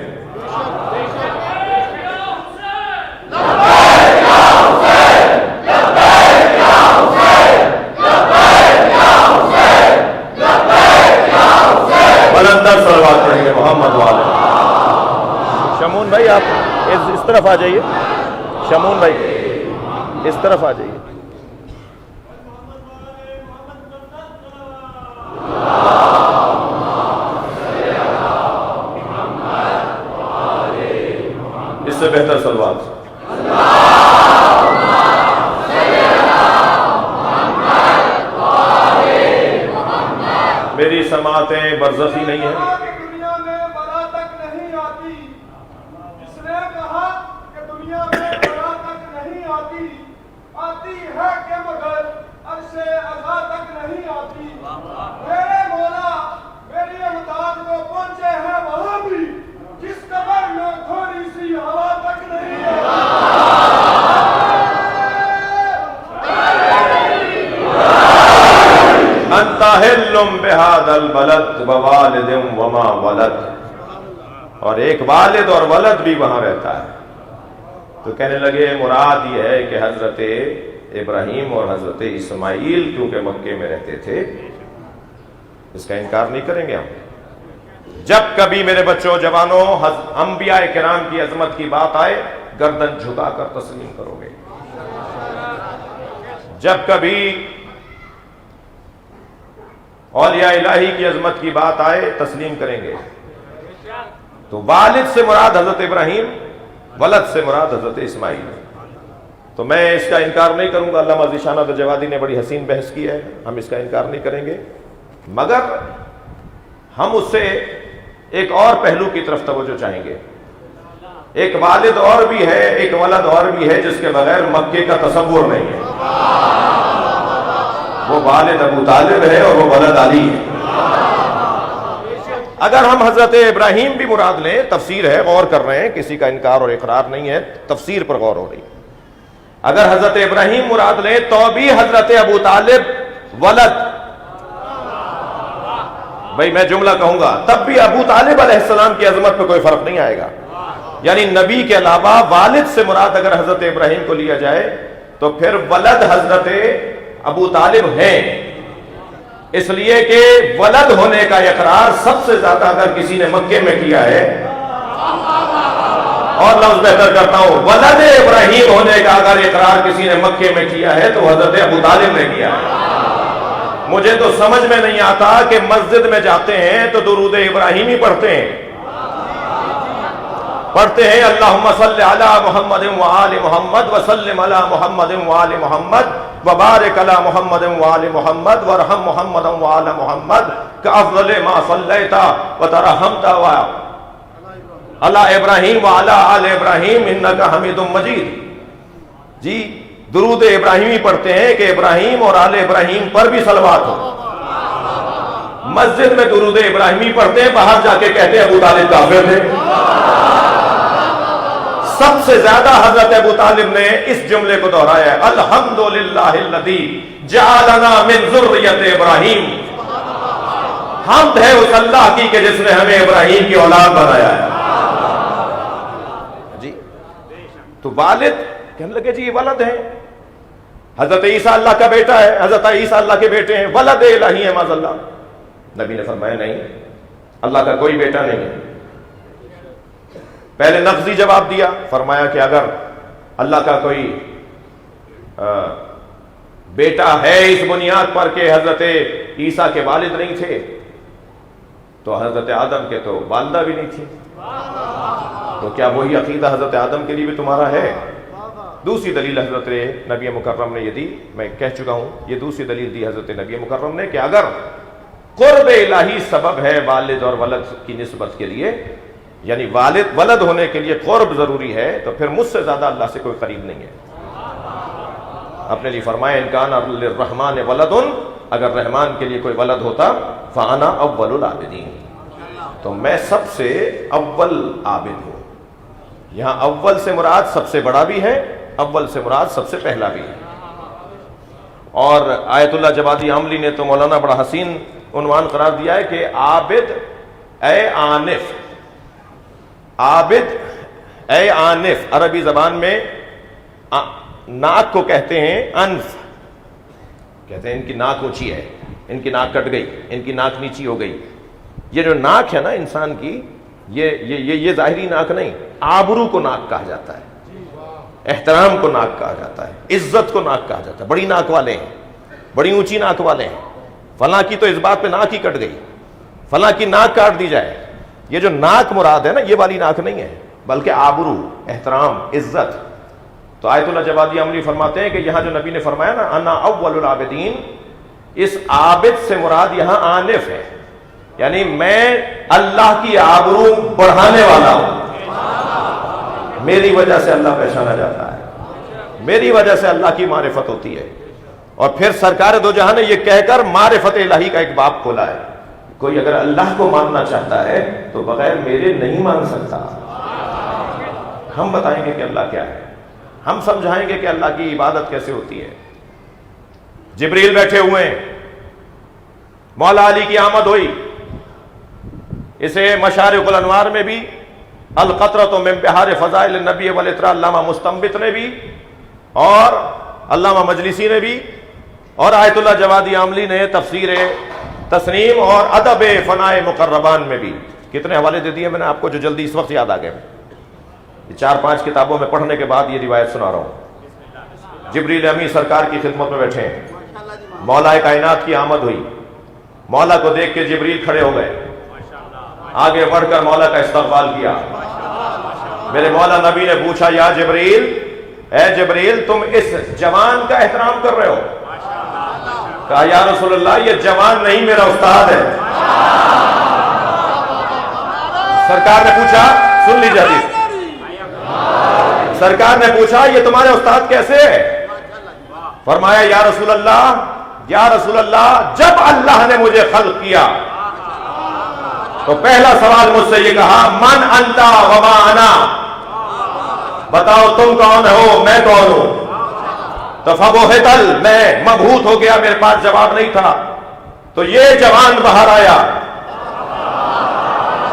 بلندر صلوات پڑھیں گے محمد والے. شمون بھائی آپ اس طرف آ جائیے، شمون بھائی اس طرف آ جائیے. اس سے بہتر صلوات. میری سماعتیں برزخی نہیں ہیں. دنیا میں بلا تک نہیں آتی، جس نے کہا کہ دنیا میں بلا تک نہیں آتی، آتی ہے کہ مگر عرش عزا تک نہیں آتی. میرے مولا میری امداد کو پہنچے ہیں وہاں بھی جس قبر میں تھوڑی سی ہوا تک نہیں انت حلم بہذا البلد ووالد وما ولد. اور ایک والد اور ولد بھی وہاں رہتا ہے. تو کہنے لگے مراد یہ ہے کہ حضرت ابراہیم اور حضرت اسماعیل کیونکہ مکے میں رہتے تھے، اس کا انکار نہیں کریں گے ہم. جب کبھی میرے بچوں جوانوں انبیاء کرام کی عظمت کی بات آئے گردن جھکا کر تسلیم کرو گے. جب کبھی اولیاء الہی کی عظمت کی بات آئے تسلیم کریں گے. تو والد سے مراد حضرت ابراہیم، ولد سے مراد حضرت اسماعیل. تو میں اس کا انکار نہیں کروں گا. علامہ ذیشان جوادی نے بڑی حسین بحث کی ہے، ہم اس کا انکار نہیں کریں گے، مگر ہم اس سے ایک اور پہلو کی طرف توجہ چاہیں گے. ایک والد اور بھی ہے، ایک ولد اور بھی ہے جس کے بغیر مکے کا تصور نہیں ہے. وہ والد ابو طالب ہے اور وہ ولد علی ہے. اگر ہم حضرت ابراہیم بھی مراد لیں، تفسیر ہے، غور کر رہے ہیں، کسی کا انکار اور اقرار نہیں ہے، تفسیر پر غور ہو رہی ہے۔ اگر حضرت ابراہیم مراد لیں تو بھی حضرت ابو طالب ولد، بھائی میں جملہ کہوں گا، تب بھی ابو طالب علیہ السلام کی عظمت پہ کوئی فرق نہیں آئے گا۔ یعنی نبی کے علاوہ والد سے مراد اگر حضرت ابراہیم کو لیا جائے تو پھر ولد حضرت ابو طالب ہیں، اس لیے کہ ولد ہونے کا اقرار سب سے زیادہ اگر کسی نے مکے میں کیا ہے، اور لفظ بہتر کرتا ہوں، ولد ابراہیم ہونے کا اگر اقرار کسی نے مکے میں کیا ہے تو حضرت ابو طالب نے کیا ہے۔ مجھے تو سمجھ میں نہیں آتا کہ مسجد میں جاتے ہیں تو درود ابراہیمی پڑھتے ہیں اللہم صلی علی محمد وآل محمد وسلم علی محمد وآل محمد وبارک علی محمد وآل محمد ورحم محمد وآل محمد کافضل ما صلیت وترحمت علی ابراہیم وعلی آل ابراہیم انک حمید مجید۔ جی درود ابراہیمی پڑھتے ہیں کہ ابراہیم اور آل ابراہیم پر بھی صلوات ہو۔ مسجد میں درود ابراہیمی پڑھتے ہیں، باہر جا کے کہتے ہیں ابو طالب کافر تھے۔ سب سے زیادہ حضرت ابو طالب نے اس جملے کو دہرایا ہے، الحمدللہ الذی جعلنا من ذریۃ ابراہیم، حمد ہے اس اللہ کی کہ جس نے ہمیں ابراہیم کی اولاد بنایا ہے۔ جی تو والد کہنے لگے جی یہ ولد ہے، حضرت عیسیٰ اللہ کا بیٹا ہے، حضرت عیسیٰ اللہ کے بیٹے ہیں، ولد الہی ہے معاذ اللہ۔ نبی نے فرمایا نہیں، اللہ کا کوئی بیٹا نہیں ہے۔ پہلے لفظی جواب دیا، فرمایا کہ اگر اللہ کا کوئی بیٹا ہے اس بنیاد پر کہ حضرت عیسیٰ کے والد نہیں تھے تو حضرت آدم کے تو والدہ بھی نہیں تھی، تو کیا وہی عقیدہ حضرت آدم کے لیے بھی تمہارا ہے؟ دوسری دلیل حضرت نبی مکرم نے یہ دی، میں کہہ چکا ہوں، یہ دوسری دلیل دی حضرت نبی مکرم نے کہ اگر قرب الہی سبب ہے والد اور ولد کی نسبت کے لیے، یعنی ولد ہونے کے لیے قرب ضروری ہے، تو پھر مجھ سے زیادہ اللہ سے کوئی قریب نہیں ہے۔ اپنے لیے فرمایا ان کان للرحمن ولد، اگر رحمان کے لیے کوئی ولد ہوتا فانا اول العابدین، تو میں سب سے اول عابد ہوں۔ یہاں اول سے مراد سب سے بڑا بھی ہے، اول سے مراد سب سے پہلا بھی ہے۔ اور آیت اللہ جوادی عاملی نے تو مولانا بڑا حسین عنوان قرار دیا ہے کہ عابد اے عانف، عابد اے عانف، عربی زبان میں ناک کو کہتے ہیں انف، کہتے ہیں ان کی ناک اونچی ہے، ان کی ناک کٹ گئی، ان کی ناک نیچی ہو گئی۔ یہ جو ناک ہے نا انسان کی، یہ ظاہری ناک نہیں، آبرو کو ناک کہا جاتا ہے، احترام کو ناک کہا جاتا ہے، عزت کو ناک کہا جاتا ہے۔ بڑی ناک والے ہیں، بڑی اونچی ناک والے ہیں، فلاں کی تو اس بات پہ ناک ہی کٹ گئی، فلاں کی ناک کاٹ دی جائے۔ یہ جو ناک مراد ہے نا، یہ والی ناک نہیں ہے، بلکہ آبرو، احترام، عزت۔ تو آیت اللہ جوادی عملی فرماتے ہیں کہ یہاں جو نبی نے فرمایا نا انا اول العابدین، اس عابد سے مراد یہاں عانف ہے، یعنی میں اللہ کی آبرو بڑھانے والا ہوں، میری وجہ سے اللہ پہچانا جاتا ہے، میری وجہ سے اللہ کی معرفت ہوتی ہے۔ اور پھر سرکار دو جہاں نے یہ کہہ کر معرفت الہی کا ایک باب کھولا ہے، کوئی اگر اللہ کو ماننا چاہتا ہے تو بغیر میرے نہیں مان سکتا۔ ہم بتائیں گے کہ اللہ کیا ہے، ہم سمجھائیں گے کہ اللہ کی عبادت کیسے ہوتی ہے۔ جبریل بیٹھے ہوئے ہیں، مولا علی کی آمد ہوئی، اسے مشارق الانوار میں بھی، القطرۃ من بحار فضائل النبی والاطراء علامہ مستنبط نے بھی، اور علامہ مجلسی نے بھی، اور آیت اللہ جوادی عاملی نے تفسیر تسنیم اور ادب فنائے مقربان میں بھی۔ کتنے حوالے دے دیے میں نے آپ کو جو جلدی اس وقت یاد آ گئے، یہ 4-5 کتابوں میں پڑھنے کے بعد یہ روایت سنا رہا ہوں۔ جبریل امی سرکار کی خدمت میں بیٹھے ہیں، مولا کائنات کی آمد ہوئی، مولا کو دیکھ کے جبریل کھڑے ہو گئے، آگے بڑھ کر مولا کا استقبال کیا۔ میرے مولا نبی نے پوچھا یا جبریل، اے جبریل تم اس جوان کا احترام کر رہے ہو؟ کہا یا رسول اللہ یہ جوان نہیں میرا استاد ہے۔ سرکار نے پوچھا، سن لیجیے حدیث، سرکار نے پوچھا یہ تمہارے استاد کیسے ہے؟ فرمایا یا رسول اللہ جب اللہ نے مجھے خلق کیا تو پہلا سوال مجھ سے یہ کہا من انتا وما انا، بتاؤ تم کون ہو میں کون ہوں؟ تو فبہتل، میں مبہوت ہو گیا، میرے پاس جواب نہیں تھا. تو یہ جوان باہر آیا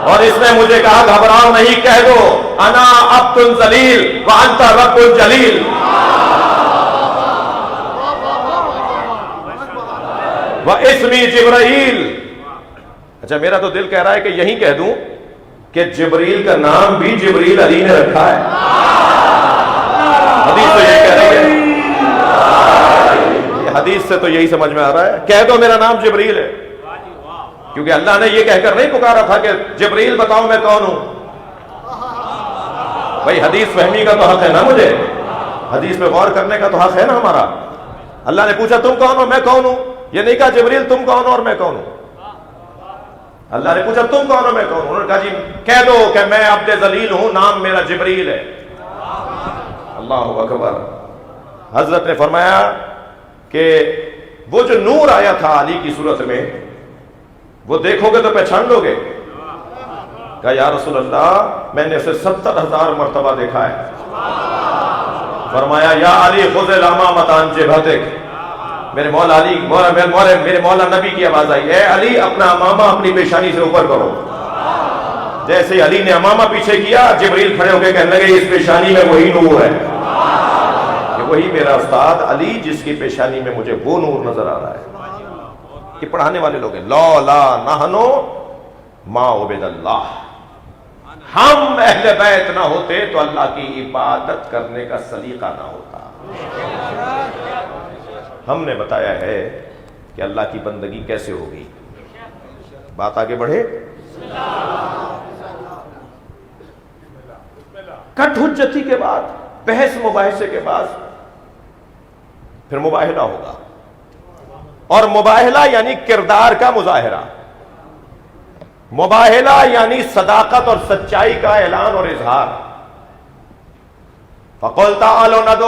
اور اس نے مجھے کہا گھبراؤ نہیں، کہہ دو انا عبد ذلیل وانت رب جلیل. واسمی جبرائیل. اچھا میرا تو دل کہہ رہا ہے کہ یہی کہہ دوں کہ جبریل کا نام بھی جبریل علی نے رکھا ہے. حدیث تو یہ کہہ رہی ہے، حدیث سے تو یہی سمجھ میں آ رہا ہے. کہہ دو میرا نام جبریل ہے، کیونکہ اللہ نے یہ کہہ کر نہیں پکارا تھا کہ جبریل بتاؤ میں کون ہوں. بھائی حدیث فہمی کا تو حق ہے نا، مجھے حدیث پہ غور کرنے کا تو حق ہے نا ہمارا. اللہ نے پوچھا تم کون ہو میں کون ہوں، یہ نہیں کہا جبریل تم کون ہو اور میں کون ہوں. اللہ نے پوچھا تم کون ہو میں کون ہوں، انہوں نے کہا جی کہہ دو کہ میں عبد ذلیل ہوں، نام میرا جبریل ہے. اللہ اکبر. حضرت نے فرمایا کہ وہ جو نور آیا تھا علی کی صورت میں وہ دیکھو گے تو پہچان لو گے. کہا یا رسول اللہ میں نے اسے 70,000 مرتبہ دیکھا ہے. فرمایا یا علی خذ الامامۃ عن جبہتک. میرے مولا علی میرے مولا نبی کی آواز آئی، اے علی اپنا امامہ اپنی پیشانی سے اوپر کرو. جیسے علی نے امامہ پیچھے کیا جبریل کھڑے ہو کے کہنے لگے اس پیشانی میں وہی نور ہے، کہ وہی میرا استاد علی جس کی پیشانی میں مجھے وہ نور نظر آ رہا ہے. یہ پڑھانے والے لوگ ہیں. لولا نحنو ما عبد اللہ، ہم اہل بیت نہ ہوتے تو اللہ کی عبادت کرنے کا سلیقہ نہ ہوتا. ہم نے بتایا ہے کہ اللہ کی بندگی کیسے ہوگی. بات آگے بڑھے. کٹ حجتی کے بعد بحث مباحثے کے بعد پھر مباہلہ ہوگا، اور مباہلہ یعنی کردار کا مظاہرہ، مباہلہ یعنی صداقت اور سچائی کا اعلان اور اظہار. فَقُلْ تَعَالُوا نَدْعُ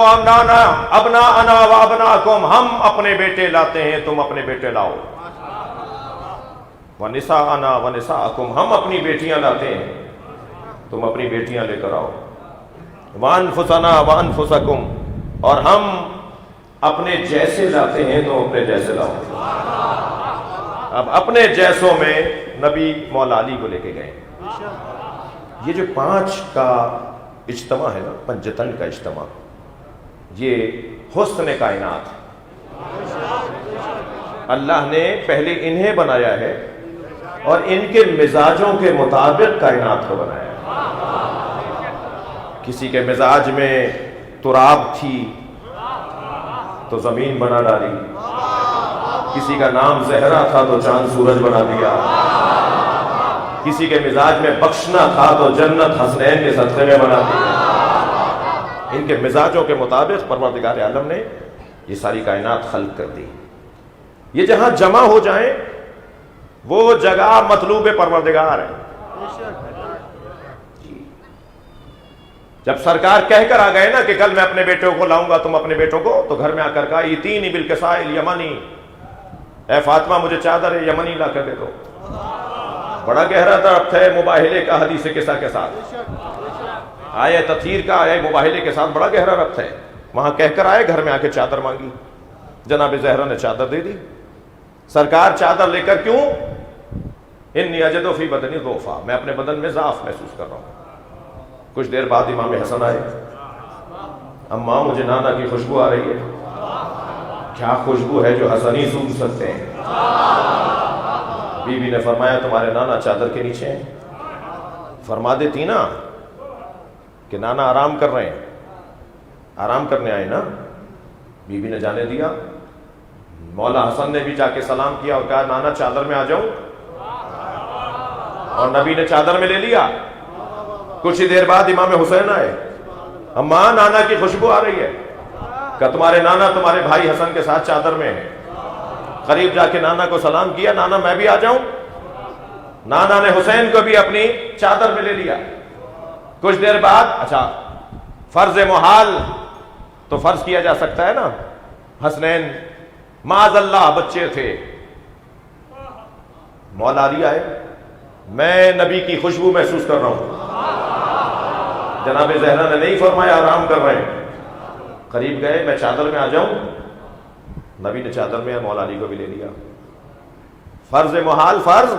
أَبْنَاءَنَا وَأَبْنَاءَكُمْ، ہم اپنے بیٹے لاتے ہیں تم اپنے بیٹے لاؤ. وَنِسَاءَنَا وَنِسَاءَكُمْ، ہم اپنی بیٹیاں لاتے ہیں تم اپنی بیٹیاں لے کر آؤ. وَأَنفُسَنَا وَأَنفُسَكُمْ، اور ہم اپنے جیسے لاتے ہیں تم اپنے جیسے لاؤ. اب اپنے جیسوں میں نبی مولا علی کو لے کے گئے. یہ جو 5 کا اجتماع ہے نا، پنجتن کا اجتماع، یہ حسن کائنات ہے. اللہ نے پہلے انہیں بنایا ہے اور ان کے مزاجوں کے مطابق کائنات کو بنایا ہے. کسی کے مزاج میں تراب تھی تو زمین بنا ڈالی، کسی کا نام زہرا تھا تو چاند سورج بنا دیا، کسی کے مزاج میں بخشنا تھا تو جنت حسنین کے صدقے میں بنا دی. ان کے مزاجوں کے مطابق پروردگار عالم نے یہ ساری کائنات خلق کر دی. یہ جہاں جمع ہو جائیں وہ جگہ مطلوب پروردگار ہے. جب سرکار کہہ کر آ گئے نا کہ کل میں اپنے بیٹوں کو لاؤں گا تم اپنے بیٹوں کو، تو گھر میں آ کر کہا ایتینی بالکساء الیمنی، اے فاطمہ مجھے چادر یمنی لا کر دے دو. بڑا گہرا درد ہے مباہلے کا حدیث قصہ کے ساتھ، آئے تطہیر کا آئے مباہلے کے ساتھ بڑا گہرا ربط ہے. وہاں کہہ کر آئے، گھر میں آ کے چادر مانگی، جناب زہرا نے چادر دے دی. سرکار چادر لے کر کیوں؟ انی اجد فی بدنی ضعفا، میں اپنے بدن میں ضعف محسوس کر رہا ہوں. کچھ دیر بعد امام حسن آئے، اماں مجھے نانا کی خوشبو آ رہی ہے. کیا خوشبو ہے جو حسن ہی سوکھ سکتے ہیں. بی بی نے فرمایا تمہارے نانا چادر کے نیچے ہیں. فرما دیتی نا کہ نانا آرام کر رہے ہیں، آرام کرنے آئے نا. بی بی نے جانے دیا. مولا حسن نے بھی جا کے سلام کیا اور کہا نانا چادر میں آ جاؤں، اور نبی نے چادر میں لے لیا. کچھ ہی دیر بعد امام حسین آئے، اماں نانا کی خوشبو آ رہی ہے. کہ تمہارے نانا تمہارے بھائی حسن کے ساتھ چادر میں ہے. قریب جا کے نانا کو سلام کیا، نانا میں بھی آ جاؤں. نانا نے حسین کو بھی اپنی چادر میں لے لیا. کچھ دیر بعد اچھا فرض محال تو فرض کیا جا سکتا ہے نا، حسنین معاذ اللہ بچے تھے. مولا علی آئے، میں نبی کی خوشبو محسوس کر رہا ہوں. جناب زہرا نے نہیں فرمایا آرام کر رہے ہیں. قریب گئے, میں چادر میں آ جاؤں. نبی نے چادر میں مولا علی کو بھی لے لیا. فرض محال فرض,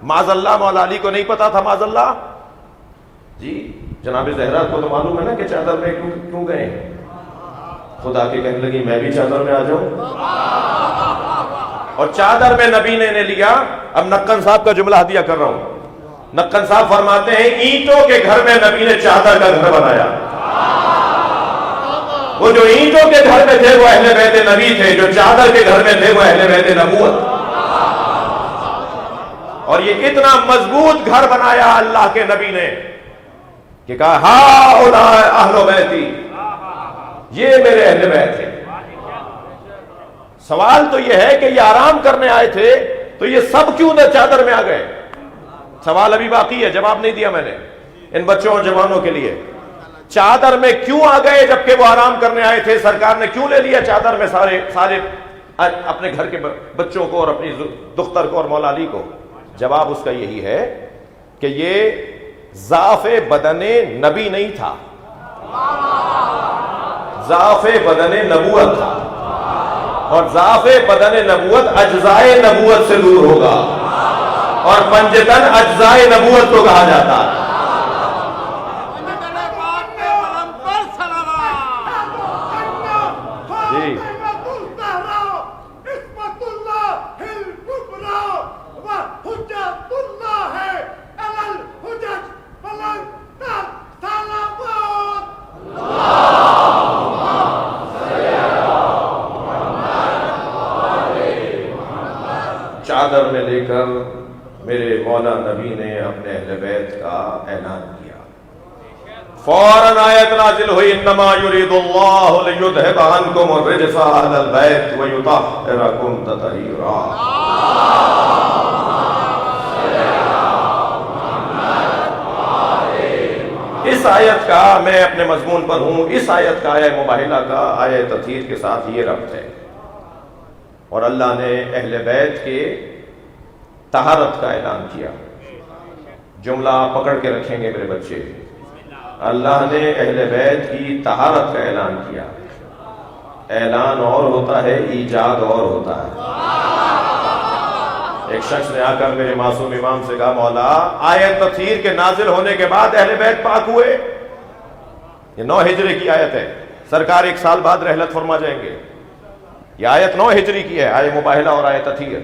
معاذ اللہ مولا علی کو نہیں پتا تھا, معاذ اللہ. جی جناب زہرا کو تو معلوم ہے نا کہ چادر میں کیوں گئے. خدا کے کہنے لگی میں بھی چادر میں آ جاؤں, اور چادر میں نبی نے لیا. اب نقن صاحب کا جملہ ہدیہ کر رہا ہوں. نقن صاحب فرماتے ہیں اینٹوں کے گھر میں نبی نے چادر کا گھر بنایا. وہ جو اینٹوں کے گھر میں تھے وہ اہل بیت نبی تھے, جو چادر کے گھر میں تھے وہ اہل بیت نبوت. اور یہ اتنا مضبوط گھر بنایا اللہ کے نبی نے کہ کہا ہؤلاء اہل بیتی, یہ میرے اہل بیت ہیں. سوال تو یہ ہے کہ یہ آرام کرنے آئے تھے تو یہ سب کیوں نہ چادر میں آ گئے. سوال ابھی باقی ہے, جواب نہیں دیا میں نے ان بچوں اور جوانوں کے لیے. چادر میں کیوں آ گئے جبکہ وہ آرام کرنے آئے تھے؟ سرکار نے کیوں لے لیا چادر میں سارے اپنے گھر کے بچوں کو اور اپنی دختر کو اور مولا علی کو؟ جواب اس کا یہی ہے کہ یہ ضعف بدن نبی نہیں تھا, ضعف بدن نبوت تھا. اور ضعف بدن نبوت اجزائے نبوت سے دور ہوگا, اور پنجتن اجزائے نبوت کو کہا جاتا ہے. جی چادر میں لے کر میرے مولا نبی نے اپنے اہل بیت کا اعلان کیا. فوراً آیت نازل ہوئی انما یرید اللہ لیذھب عنکم الرجس اہل البیت ویطہرکم تطہیرا. اس آیت کا میں اپنے مضمون پر ہوں, اس آیت کا آیہ مباہلہ کا آیہ تطہیر کے ساتھ یہ ربط ہے. اور اللہ نے اہل بیت کے طہارت کا اعلان کیا. جملہ پکڑ کے رکھیں گے میرے بچے. اللہ نے اہل بیت کی طہارت کا اعلان کیا. اعلان اور ہوتا ہے, ایجاد اور ہوتا ہے. ایک شخص نے آ کر میرے معصوم امام سے کہا مولا آیت تطہیر کے نازل ہونے کے بعد اہل بیت پاک ہوئے. یہ 9 ہجری کی آیت ہے, سرکار 1 سال بعد رحلت فرما جائیں گے. یہ آیت 9 ہجری کی ہے, آیہ مباہلہ اور آیہ تطہیر.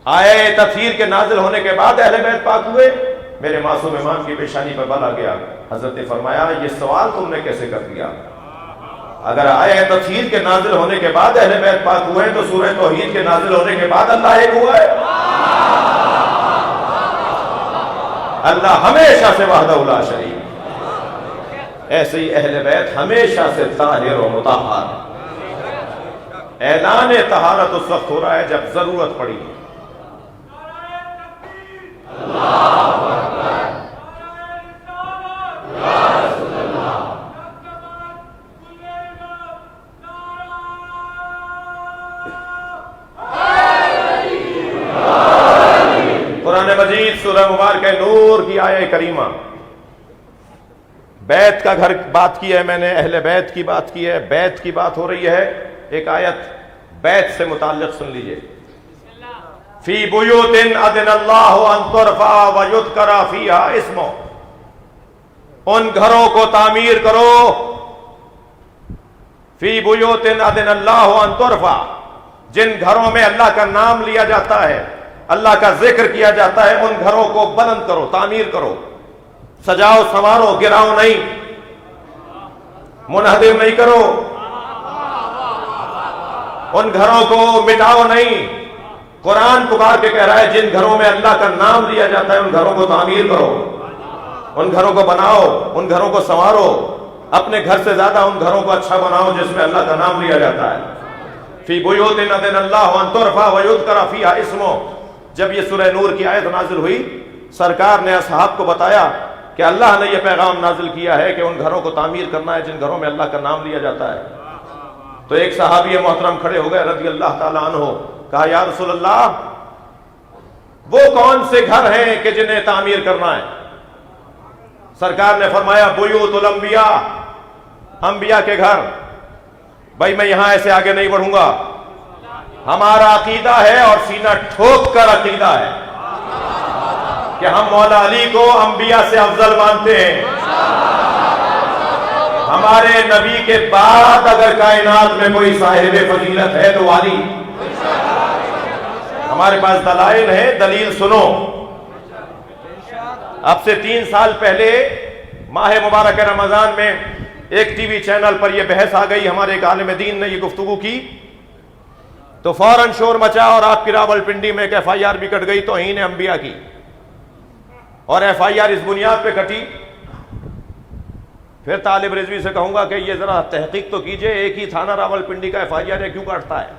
آیہ تطہیر کے نازل ہونے کے بعد اہل بیت پاک ہوئے. میرے معصوم امام کی پیشانی پر بل آ گیا. حضرت نے فرمایا یہ سوال تم نے کیسے کر دیا؟ اگر آیہ تطہیر کے نازل ہونے کے بعد اہل بیت پاک ہوئے تو سورہ توحید کے نازل ہونے کے بعد اللہ ایک ہوا ہے. اللہ ہمیشہ سے وحدہ لا شریک, ایسے ہی اہل بیت ہمیشہ سے طاہر و مطہر. اعلان طہارت اس وقت ہو رہا ہے جب ضرورت پڑی. قرآن مجید سورہ مبارکہ نور کی آیہ کریمہ, بیت کا گھر بات کی ہے میں نے, اہل بیت کی بات کی ہے, بیت کی بات ہو رہی ہے. ایک آیت بیت سے متعلق سن لیجئے. فی بیوت اذن اللہ ان ترفع ویذکر فیہا اسمہ, ان گھروں کو تعمیر کرو. فی بیوت اذن اللہ ان ترفع, جن گھروں میں اللہ کا نام لیا جاتا ہے, اللہ کا ذکر کیا جاتا ہے, ان گھروں کو بلند کرو, تعمیر کرو, سجاؤ سنوارو, گراؤ نہیں, منہدم نہیں کرو, ان گھروں کو مٹاؤ نہیں. قرآن پکار کے کہہ رہا ہے جن گھروں میں اللہ کا نام لیا جاتا ہے ان گھروں کو تعمیر کرو, ان گھروں کو بناؤ, ان گھروں کو سنوارو. اپنے گھر سے زیادہ ان گھروں کو اچھا بناؤ جس میں اللہ کا نام لیا جاتا ہے. فی بیوت اذن اللہ ان ترفع ویذکر فیہا اسمہ. جب یہ سورہ نور کی آیت نازل ہوئی, سرکار نے اصحاب کو بتایا کہ اللہ نے یہ پیغام نازل کیا ہے کہ ان گھروں کو تعمیر کرنا ہے جن گھروں میں اللہ کا نام لیا جاتا ہے. تو ایک صحابی محترم کھڑے ہو گئے رضی اللہ تعالیٰ عنہ, کہا یا رسول اللہ وہ کون سے گھر ہیں کہ جنہیں تعمیر کرنا ہے؟ سرکار نے فرمایا بیوت الانبیاء، انبیاء کے گھر۔ بھائی میں یہاں ایسے آگے نہیں بڑھوں گا، ہمارا عقیدہ ہے اور سینہ ٹھوک کر عقیدہ ہے کہ ہم مولا علی کو انبیاء سے افضل مانتے ہیں۔ ہمارے نبی کے بعد اگر کائنات میں کوئی صاحب فضیلت ہے تو علی۔ ہمارے پاس دلائل ہیں، دلیل سنو۔ اب سے 3 سال پہلے ماہ مبارک رمضان میں ایک ٹی وی چینل پر یہ بحث آ گئی، ہمارے ایک عالم دین نے یہ گفتگو کی تو فوراً شور مچا اور آپ کی راولپنڈی میں ایک FIR بھی کٹ گئی توہین انبیاء کی، اور FIR اس بنیاد پہ کٹی۔ پھر طالب رضوی سے کہوں گا کہ یہ ذرا تحقیق تو کیجئے، ایک ہی تھانہ راولپنڈی کا FIR ہے، کیوں کاٹتا ہے؟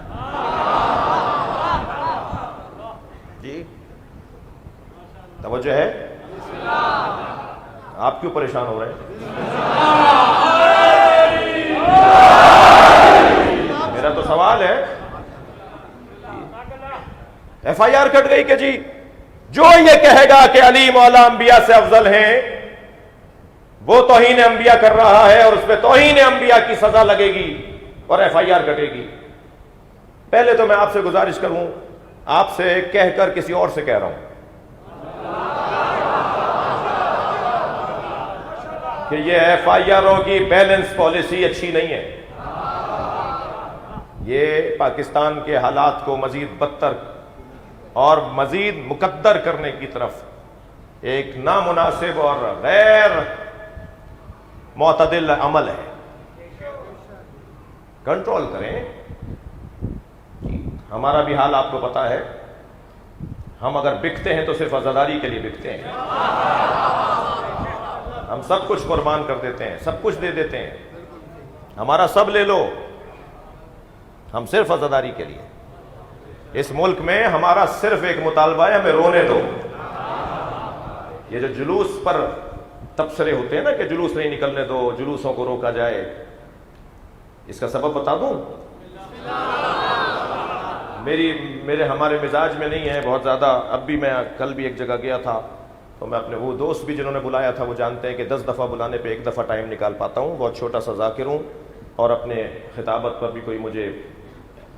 جی توجہ ہے؟ آپ کیوں پریشان ہو رہے ہیں؟ میرا تو سوال ہے۔ FIR کٹ گئی کہ جی جو یہ کہے گا کہ علی مولا انبیاء سے افضل ہیں وہ توہین انبیاء کر رہا ہے اور اس پہ توہین انبیاء کی سزا لگے گی اور FIR کٹے گی۔ پہلے تو میں آپ سے گزارش کروں، آپ سے کہہ کر کسی اور سے کہہ رہا ہوں کہ یہ FIRوں کی بیلنس پالیسی اچھی نہیں ہے۔ یہ پاکستان کے حالات کو مزید بدتر اور مزید مقدر کرنے کی طرف ایک نامناسب اور غیر معتدل عمل ہے۔ کنٹرول کریں۔ ہمارا بھی حال آپ کو پتا ہے، ہم اگر بکتے ہیں تو صرف عزاداری کے لیے بکتے ہیں، ہم سب کچھ قربان کر دیتے ہیں، سب کچھ دے دیتے ہیں، ہمارا سب لے لو، ہم صرف عزاداری کے لیے۔ اس ملک میں ہمارا صرف ایک مطالبہ ہے، ہمیں رونے دو۔ یہ جو جلوس پر تبصرے ہوتے ہیں نا کہ جلوس نہیں نکلنے دو، جلوسوں کو روکا جائے، اس کا سبب بتا دوں؟ میرے ہمارے مزاج میں نہیں ہے بہت زیادہ۔ اب بھی میں کل بھی ایک جگہ گیا تھا تو میں اپنے وہ دوست بھی جنہوں نے بلایا تھا وہ جانتے ہیں کہ 10 دفعہ بلانے پہ 1 دفعہ ٹائم نکال پاتا ہوں، بہت چھوٹا سا ذاکر ہوں، اور اپنے خطابت پر بھی کوئی مجھے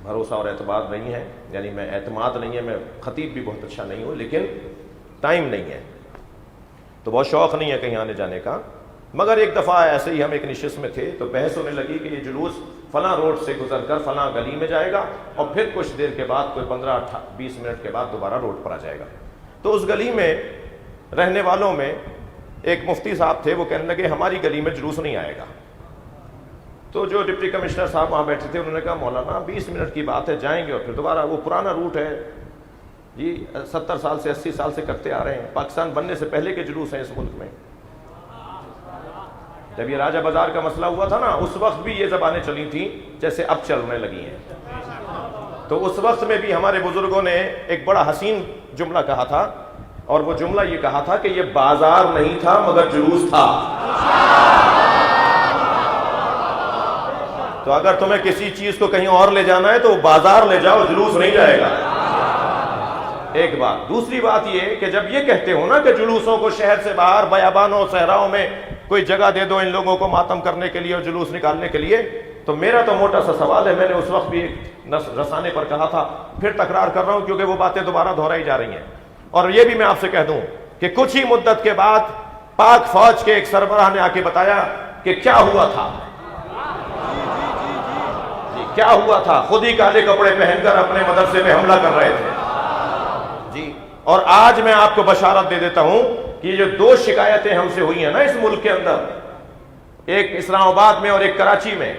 بھروسہ اور اعتماد نہیں ہے، یعنی میں اعتماد نہیں ہے، میں خطیب بھی بہت اچھا نہیں ہوں، لیکن ٹائم نہیں ہے تو بہت شوق نہیں ہے کہیں آنے جانے کا۔ مگر ایک دفعہ ایسے ہی ہم ایک نشست میں تھے تو بحث ہونے لگی کہ یہ جلوس فلاں روڈ سے گزر کر فلاں گلی میں جائے گا اور پھر کچھ دیر کے بعد کوئی 15-20 منٹ کے بعد دوبارہ روڈ پر آ جائے گا۔ تو اس گلی میں رہنے والوں میں ایک مفتی صاحب تھے، وہ کہنے لگے ہماری گلی میں جلوس نہیں آئے گا۔ تو جو ڈپٹی کمشنر صاحب وہاں بیٹھے تھے انہوں نے کہا مولانا 20 منٹ کی بات ہے، جائیں گے اور پھر دوبارہ وہ پرانا روٹ ہے جی، 70 سال سے 80 سال سے کرتے آ رہے ہیں، پاکستان بننے سے پہلے کے جلوس ہیں اس ملک میں۔ جب یہ راجہ بازار کا مسئلہ ہوا تھا نا، اس وقت بھی یہ زبانیں چلی تھیں جیسے اب چلنے لگی ہیں۔ تو اس وقت میں بھی ہمارے بزرگوں نے ایک بڑا حسین جملہ کہا تھا، اور وہ جملہ یہ کہا تھا کہ یہ بازار نہیں تھا مگر جلوس تھا۔ تو اگر تمہیں کسی چیز کو کہیں اور لے جانا ہے تو بازار لے جاؤ، جلوس نہیں جائے گا۔ ایک بات۔ دوسری بات یہ کہ جب یہ کہتے ہو نا کہ جلوسوں کو شہر سے باہر بیابانوں صحراؤں میں کوئی جگہ دے دو ان لوگوں کو ماتم کرنے کے لیے اور جلوس نکالنے کے لیے، تو میرا تو موٹا سا سوال ہے، میں نے اس وقت بھی رسانے پر کہا تھا، پھر تکرار کر رہا ہوں کیونکہ وہ باتیں دوبارہ دہرائی جا رہی ہیں، اور یہ بھی میں آپ سے کہہ دوں کہ کچھ ہی مدت کے بعد پاک فوج کے ایک سربراہ نے آ کے بتایا کہ کیا ہوا تھا، کیا ہوا تھا، خود ہی کالے کپڑے پہن کر اپنے مدرسے میں حملہ کر رہے تھے جی۔ اور آج میں آپ کو بشارت دے دیتا ہوں کہ یہ جو 2 شکایتیں ہم سے ہوئی ہیں نا اس ملک کے اندر، ایک اسلام آباد میں اور ایک کراچی میں،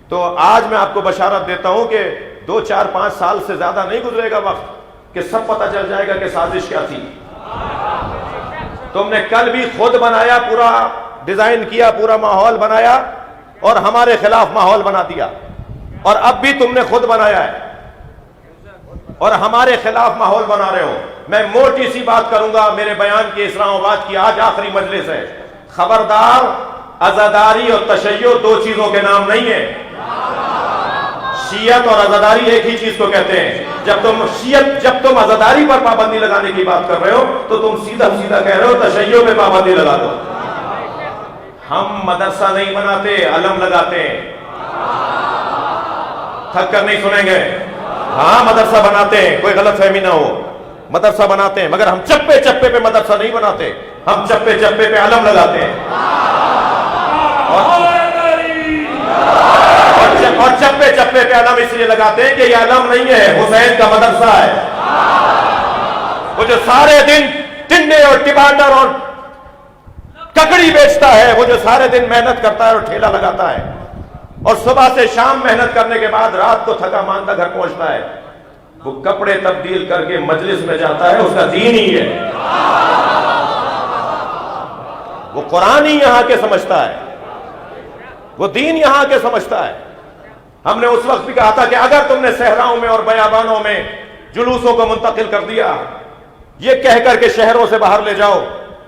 تو آج میں آپ کو بشارت دیتا ہوں کہ 2 4 5 سال سے زیادہ نہیں گزرے گا وقت کہ سب پتہ چل جائے گا کہ سازش کیا تھی۔ تم نے کل بھی خود بنایا، پورا ڈیزائن کیا، پورا ماحول بنایا اور ہمارے خلاف ماحول بنا دیا، اور اب بھی تم نے خود بنایا ہے اور ہمارے خلاف ماحول بنا رہے ہو۔ میں موٹی سی بات کروں گا، میرے بیان کی اسلام آباد کی آج آخری مجلس ہے، خبردار عزاداری اور تشیع 2 چیزوں کے نام نہیں ہیں۔ شیعت اور عزاداری ایک ہی چیز کو کہتے ہیں. جب تم عزاداری پر پابندی لگانے کی بات کر رہے ہو تو تم سیدھا کہہ رہے ہو تشیع پہ پابندی لگا دو. ہم مدرسہ نہیں بناتے، علم لگاتے ہیں. تھک کر نہیں سنیں گے. ہاں مدرسہ بناتے ہیں، کوئی غلط فہمی نہ ہو، مدرسہ بناتے ہیں، مگر ہم چپے پہ مدرسہ نہیں بناتے، ہم چپے پہ علم لگاتے ہیں. اور چپے پہ علم اس لیے لگاتے ہیں کہ یہ علم نہیں ہے، حسین کا مدرسہ ہے. وہ جو سارے دن ٹنڈے اور ٹماٹر اور ککڑی بیچتا ہے، وہ جو سارے دن محنت کرتا ہے اور ٹھیلا لگاتا ہے اور صبح سے شام محنت کرنے کے بعد رات کو تھکا ماندہ گھر پہنچتا ہے، وہ کپڑے تبدیل کر کے مجلس میں جاتا ہے، اس کا دین ہی ہے. وہ قرآن ہی یہاں کے سمجھتا ہے، وہ دین یہاں کے سمجھتا ہے. ہم نے اس وقت بھی کہا تھا کہ اگر تم نے صحراؤں میں اور بیابانوں میں جلوسوں کو منتقل کر دیا یہ کہہ کر کے شہروں سے باہر لے جاؤ،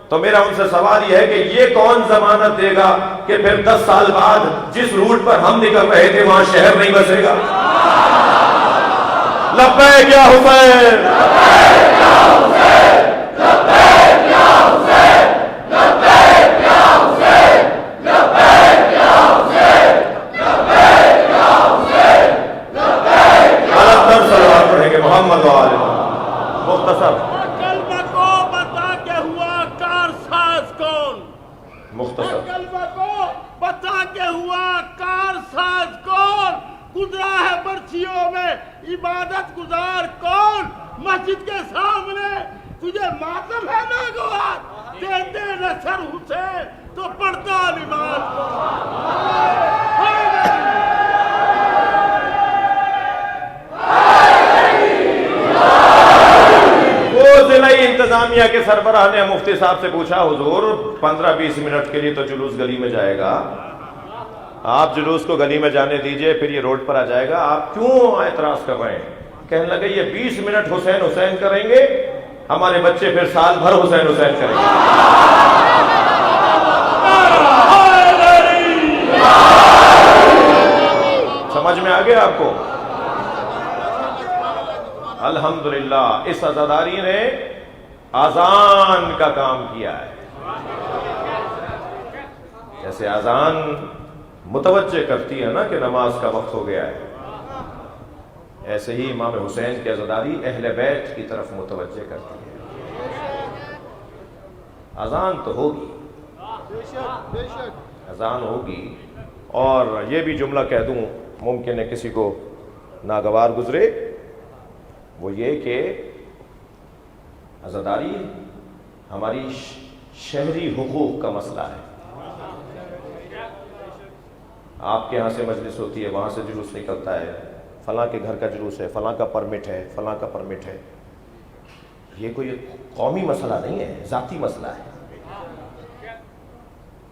تو میرا ان سے سوال یہ ہے کہ یہ کون ضمانت دے گا کہ پھر 10 سال بعد جس روٹ پر ہم نکل رہے تھے وہاں شہر نہیں بسے گا؟ لبیک یا حسین، لبیک یا حسین، لبیک یا حسین، لبیک یا حسین، لبیک یا حسین، لبیک یا حسین، لبیک یا حسین. صلوات پڑھیں گے محمد و آل محمد. مختصر کلمہ کو بتا کے ہوا کارساز کون؟ مختصر کلمہ کو بتا کے ہوا کارساز کون؟ گزرا ہے برچھیوں میں عبادت گزار کون؟ مسجد کے سامنے تجھے ماتم ہے ناگوار، دیتے نصر حسین تو پڑھتا نماز وہ ضلعی انتظامیہ کے سربراہ نے مفتی صاحب سے پوچھا، حضور 15-20 منٹ کے لیے تو جلوس گلی میں جائے گا، آپ جلوس کو گلی میں جانے دیجئے، پھر یہ روڈ پر آ جائے گا، آپ کیوں اعتراض کر رہے ہیں؟ کہنے لگے یہ 20 منٹ حسین حسین کریں گے، ہمارے بچے پھر سال بھر حسین حسین کریں گے. سمجھ میں آ گیا آپ کو؟ الحمدللہ اس عزاداری نے اذان کا کام کیا ہے. جیسے اذان متوجہ کرتی ہے نا کہ نماز کا وقت ہو گیا ہے، ایسے ہی امام حسین کی عزاداری اہل بیت کی طرف متوجہ کرتی ہے. اذان تو ہوگی، اذان ہوگی. اور یہ بھی جملہ کہہ دوں، ممکن ہے کسی کو ناگوار گزرے، وہ یہ کہ عزاداری ہماری شہری حقوق کا مسئلہ ہے. آپ کے ہاں سے مجلس ہوتی ہے، وہاں سے جلوس نکلتا ہے، فلاں کے گھر کا جلوس ہے، فلاں کا پرمٹ ہے، فلاں کا پرمٹ ہے. یہ کوئی قومی مسئلہ نہیں ہے، ذاتی مسئلہ ہے،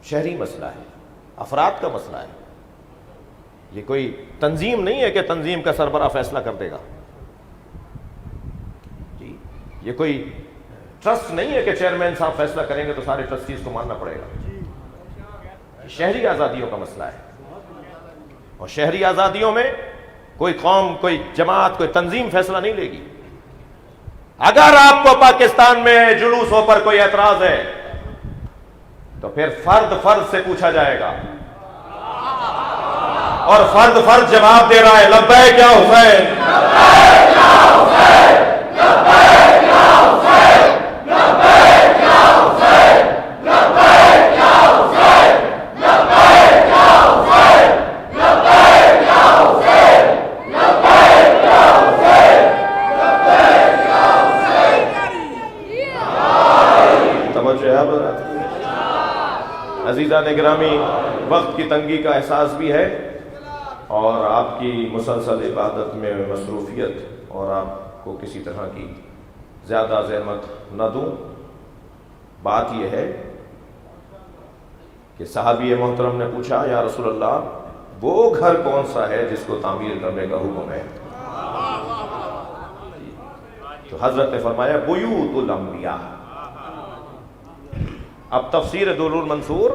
شہری مسئلہ ہے، افراد کا مسئلہ ہے. یہ کوئی تنظیم نہیں ہے کہ تنظیم کا سربراہ فیصلہ کر دے گا. جی یہ کوئی ٹرسٹ نہیں ہے کہ چیئرمین صاحب فیصلہ کریں گے تو سارے ٹرسٹیز کو ماننا پڑے گا. شہری آزادیوں کا مسئلہ ہے، اور شہری آزادیوں میں کوئی قوم، کوئی جماعت، کوئی تنظیم فیصلہ نہیں لے گی. اگر آپ کو پاکستان میں جلوسوں پر کوئی اعتراض ہے تو پھر فرد سے پوچھا جائے گا، اور فرد جواب دے رہا ہے لبیک یا حسین، لبیک یا حسین، لبیک یا حسین، لبیک یا حسین، لبیک یا حسین، لبیک یا حسین، لبیک یا حسین، لبیک یا حسین، لبیک یا حسین. توجہ ہے حضرات؟ عزیزان گرامی، وقت کی تنگی کا احساس بھی ہے اور آپ کی مسلسل عبادت میں مصروفیت، اور آپ کو کسی طرح کی زیادہ زحمت نہ دوں. بات یہ ہے کہ صحابی محترم نے پوچھا، یا رسول اللہ وہ گھر کون سا ہے جس کو تعمیر کرنے کا حکم ہے؟ تو حضرت نے فرمایا بیوت الانبیاء. اب تفسیر دور المنصور،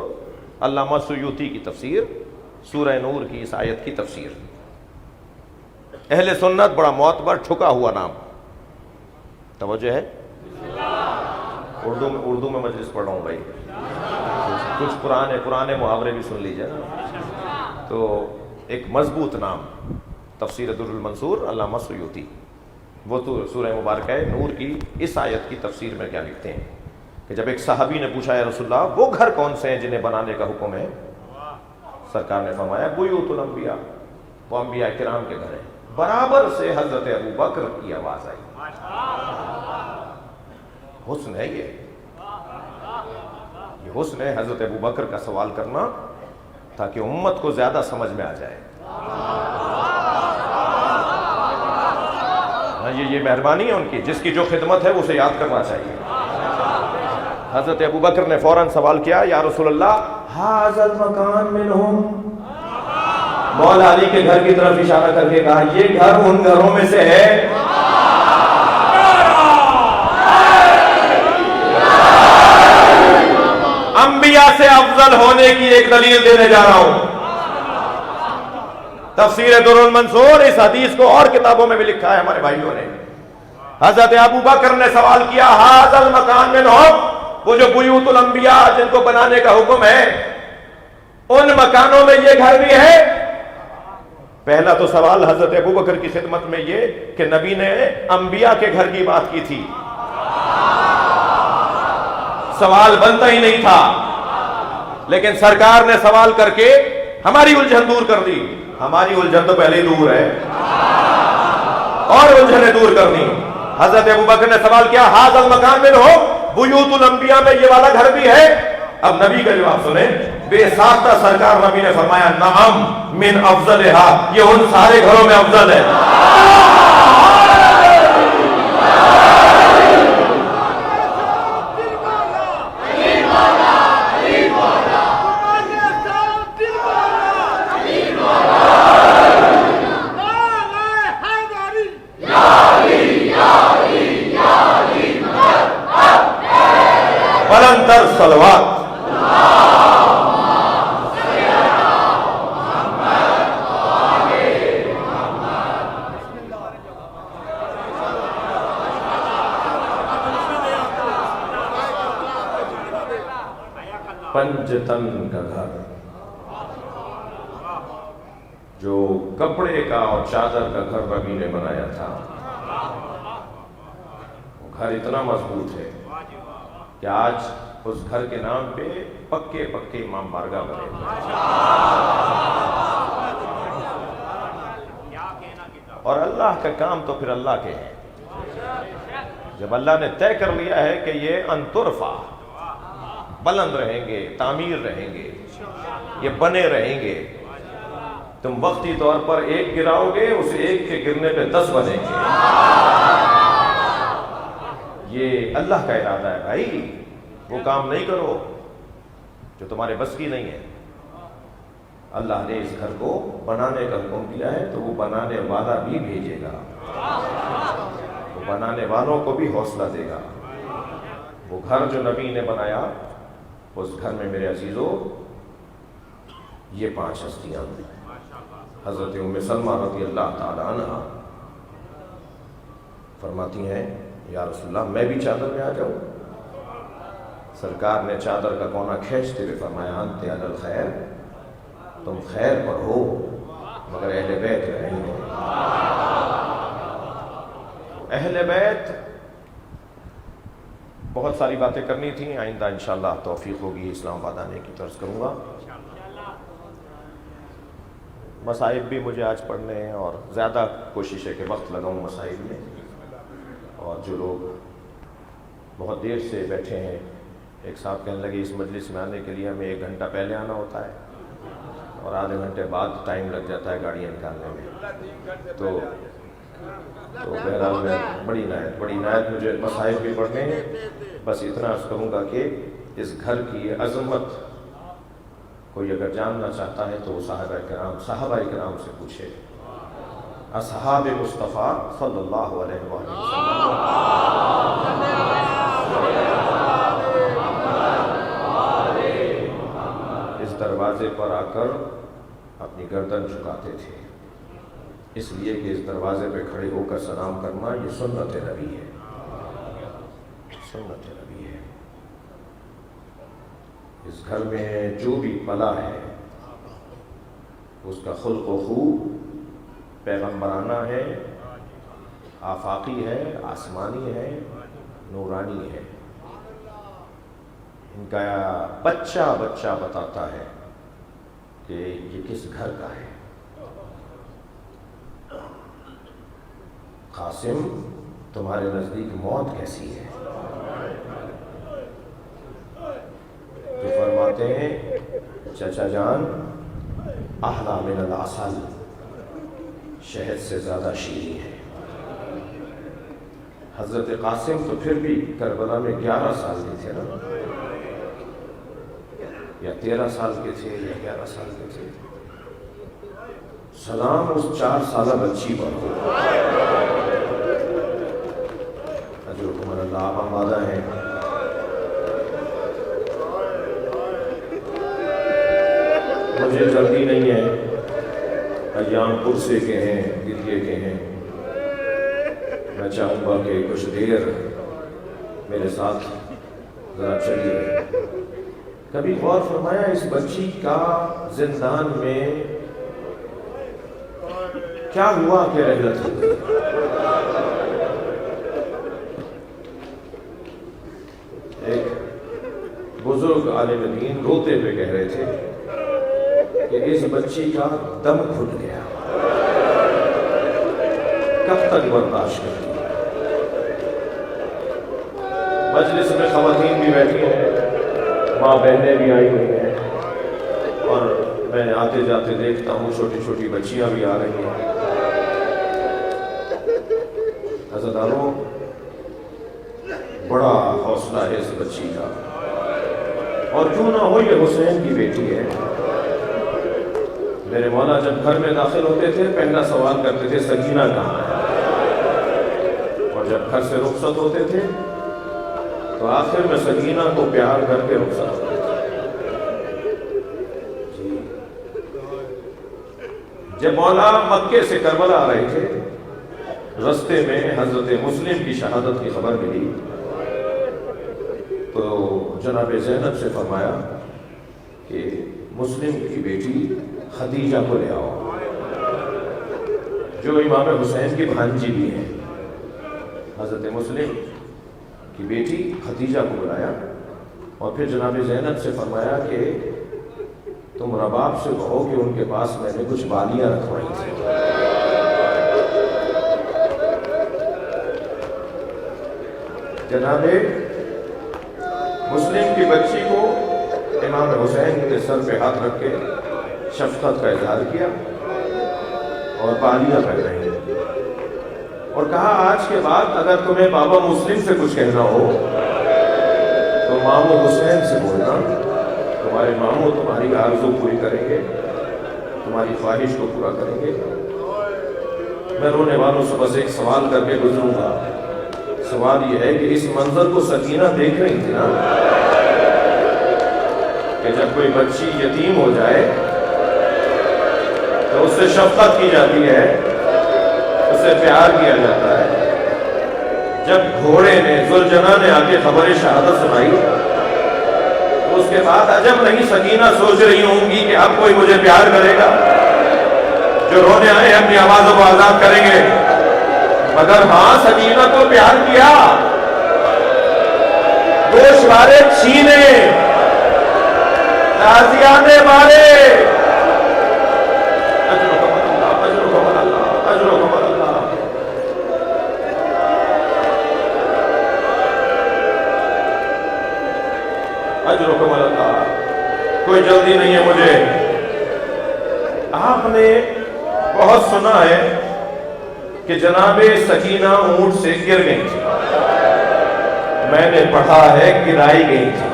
علامہ سیوطی کی تفسیر، سورہ نور کی اس آیت کی تفسیر. اہل سنت بڑا معتبر ٹھکا ہوا نام. توجہ ہے؟ اردو میں مجلس پڑھ رہا ہوں بھائی, کچھ پرانے محاورے بھی سن لیجیے نا. تو ایک مضبوط نام, تفسیر در المنصور علامہ سیوطی, وہ تو سورہ مبارکہ نور کی اس آیت کی تفسیر میں کیا لکھتے ہیں کہ جب ایک صحابی نے پوچھا یا رسول اللہ وہ گھر کون سے ہیں جنہیں بنانے کا حکم ہے, سرکار نے فرمایا بیوت الانبیاء, وہ انبیاء کرام کے گھر ہیں. برابر سے حضرت ابو بکر کی آواز آئی. حسن ہے یہ حسن ہے حضرت ابو بکر کا سوال کرنا تاکہ امت کو زیادہ سمجھ میں آ جائے. یہ مہربانی ہے ان کی, جس کی جو خدمت ہے اسے یاد کرنا چاہیے. حضرت ابو بکر نے فوراً سوال کیا یا رسول اللہ ھذا المکان منہم, مولا علی کے گھر کی طرف اشارہ کر کے کہا یہ گھر ان گھروں میں سے ہے. انبیاء سے افضل ہونے کی ایک دلیل دینے جا رہا ہوں. تفسیر در المنصور اس حدیث کو اور کتابوں میں بھی لکھا ہے ہمارے بھائیوں نے. حضرت ابو بکر نے سوال کیا ھذا المکان منہم, وہ جو بیوت الانبیاء جن کو بنانے کا حکم ہے ان مکانوں میں یہ گھر بھی ہے. پہلا تو سوال حضرت ابو بکر کی خدمت میں یہ کہ نبی نے انبیاء کے گھر کی بات کی تھی, سوال بنتا ہی نہیں تھا, لیکن سرکار نے سوال کر کے ہماری الجھن دور کر دی. ہماری الجھن تو پہلے ہی دور ہے اور الجھنیں دور کرنی. حضرت ابو بکر نے سوال کیا ھذا المکان منہم, بیوت الانبیاء میں یہ والا گھر بھی ہے. اب نبی کا جواب سنیں, بے ساختہ سرکار نبی نے فرمایا نعم من افضلھا, یہ ان سارے گھروں میں افضل ہے. بلندر صلوات. پنجتن کا گھر, جو کپڑے کا اور چادر کا گھر نبی نے بنایا تھا, وہ گھر اتنا مضبوط ہے کہ آج اس گھر کے نام پہ پکے امام بارگاہ بنے. اور اللہ کا کام تو پھر اللہ کے ہیں. جب اللہ نے طے کر لیا ہے کہ یہ انترفع, بلند رہیں گے, تعمیر رہیں گے, یہ بنے رہیں گے, تم وقتی طور پر ایک گراؤ گے, اس ایک کے گرنے پہ 10 بنیں گے. یہ اللہ کا ارادہ ہے بھائی. وہ کام نہیں کرو جو تمہارے بس کی نہیں ہے. اللہ نے اس گھر کو بنانے کا حکم دیا ہے تو وہ بنانے والا بھی بھیجے گا, وہ بنانے والوں کو بھی حوصلہ دے گا. وہ گھر جو نبی نے بنایا, اس گھر میں میرے عزیزو یہ 5 ہستیاں ہیں. حضرت ام سلمہ رضی اللہ تعالی عنہ فرماتی ہیں یا رسول اللہ میں بھی چادر میں آ جاؤں. سرکار نے چادر کا کونا کھینچتے ہوئے فرمایا انت علی الخیر, تم خیر پر ہو مگر اہل بیت نہیں ہو. اہل بیت بہت ساری باتیں کرنی تھیں, آئندہ انشاءاللہ توفیق ہوگی اسلام آباد آنے کی طرز کروں گا. مسائل بھی مجھے آج پڑھنے ہیں اور زیادہ کوشش ہے کہ وقت لگاؤں مسائل میں. اور جو لوگ بہت دیر سے بیٹھے ہیں, ایک صاحب کہنے لگے اس مجلس میں آنے کے لیے ہمیں 1 گھنٹہ پہلے آنا ہوتا ہے اور آدھے گھنٹے بعد ٹائم لگ جاتا ہے گاڑیاں نکالنے میں. تو بہرحال میں بڑی عنایت مجھے مسائل بھی پڑھنے ہیں. بس اتنا عرض کروں گا کہ اس گھر کی عظمت کوئی اگر جاننا چاہتا ہے تو وہ صحابہ کرام سے پوچھے. اصحاب مصطفیٰ صلی اللہ علیہ وسلم اس دروازے پر آ کر اپنی گردن جھکاتے تھے, اس لیے کہ اس دروازے پہ کھڑے ہو کر سلام کرنا یہ سنت نبی ہے، سنت نبی ہے۔ اس گھر میں جو بھی پلا ہے اس کا خلق و خو پیغمبرانہ ہے، آفاقی ہے، آسمانی ہے، نورانی ہے۔ ان کا بچہ بچہ بتاتا ہے کہ یہ کس گھر کا ہے۔ قاسم تمہارے نزدیک موت کیسی ہے؟ تو فرماتے ہیں چچا جان احلی من العسل، شہد سے زیادہ شیریں ہے۔ حضرت قاسم تو پھر بھی کربلا میں 11 سال کے تھے نا، یا 13 سال کے تھے یا 11 سال کے تھے۔ سلام اس 4 سالہ بچی پر ہو۔ اجرکم اللہ، آپ آمادہ ہیں؟ مجھے جلدی نہیں ہے، ایام پرسے کے ہیں، گریے کے ہیں۔ میں چاہوں گا کہ کچھ دیر میرے ساتھ ذرا چلیے۔ کبھی غور فرمایا اس بچی کا زندان میں کیا ہوا کہ رحلت ہو گئی؟ ایک بزرگ عالم دین روتے ہوئے کہہ رہے تھے کہ اس بچی کا دم گھٹ گیا، کب تک برداشت کرتی؟ مجلس میں خواتین بھی بیٹھی ہیں، ماں بہنیں بھی آئی ہوئی ہیں، اور میں آتے جاتے دیکھتا ہوں چھوٹی چھوٹی بچیاں بھی آ رہی ہیں۔ عزیزانو، بڑا حوصلہ ہے اس بچی کا، اور کیوں نہ ہو یہ حسین کی بیٹی ہے۔ میرے مولا جب گھر میں داخل ہوتے تھے پہلا سوال کرتے تھے سکینہ کہاں ہے، اور جب گھر سے رخصت ہوتے تھے تو آخر میں سکینہ کو پیار کر کے رخصت ہوتے تھے۔ جی، جب مولا مکے سے کربلا آ رہے تھے، رستے میں حضرت مسلم کی شہادت کی خبر ملی تو جناب زینب سے فرمایا کہ مسلم کی بیٹی خدیجہ کو لے آؤ، جو امام حسین کی بھانجی بھی ہے۔ حضرت مسلم کی بیٹی خدیجہ کو بلایا اور پھر جناب زینب سے فرمایا کہ تم رباب سے کہو کہ ان کے پاس میں نے کچھ بالیاں رکھوائی تھی۔ جناب مسلم کی بچی کو امام حسین کے سر پہ ہاتھ رکھ کے شفقت کا اظہار کیا اور بالیاں پہنائی اور کہا آج کے بعد اگر تمہیں بابا مسلم سے کچھ کہنا ہو تو ماموں حسین سے بولنا، تمہارے ماموں تمہاری آرزو پوری کریں گے، تمہاری خواہش کو پورا کریں گے۔ میں رونے والوں سے بس ایک سوال کر کے گزروں گا۔ سوال یہ ہے کہ اس منظر کو سکینہ دیکھ رہی تھی نا، کہ جب کوئی بچی یتیم ہو جائے تو اس سے شفقت کی جاتی ہے، اس سے پیار کیا جاتا ہے۔ جب گھوڑے نے ذوالجناح نے آ کے خبر شہادت سنائی تو اس کے بعد عجب نہیں سکینہ سوچ رہی ہوں گی کہ اب کوئی مجھے پیار کرے گا، جو رونے آئے اپنی آوازوں کو آزاد کریں گے، مگر ہاں سکینہ کو پیار کیا۔ گوشوارے چھینے، تازیانے مارے، اجرکم اللہ۔ کوئی جلدی نہیں ہے مجھے۔ آپ نے بہت سنا ہے کہ جناب سکینہ اونٹ سے گر گئی تھی، میں نے پڑھا ہے گرائی گئی تھی۔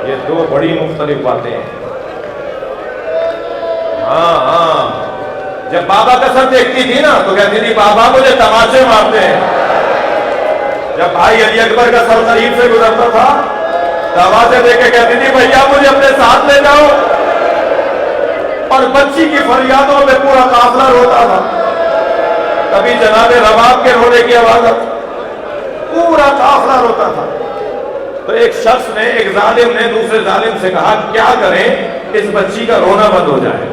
یہ دو بڑی مختلف باتیں ہیں۔ ہاں، جب بابا کا سر دیکھتی تھی نا تو کہتی تھی بابا مجھے تماچے مارتے ہیں۔ جب بھائی علی اکبر کا سر قریب سے گزرتا تھا تو آوازیں دے کے کہتی تھی بھیا مجھے اپنے ساتھ لے جاؤ۔ اور بچی کی فریادوں میں پورا قافلہ روتا تھا. کبھی جناب رباب کے رونے کی آواز آتی، پورا قافلہ روتا تھا. تو ایک شخص نے، ایک ظالم نے دوسرے ظالم سے کہا کیا کریں اس بچی کا رونا بند ہو جائے.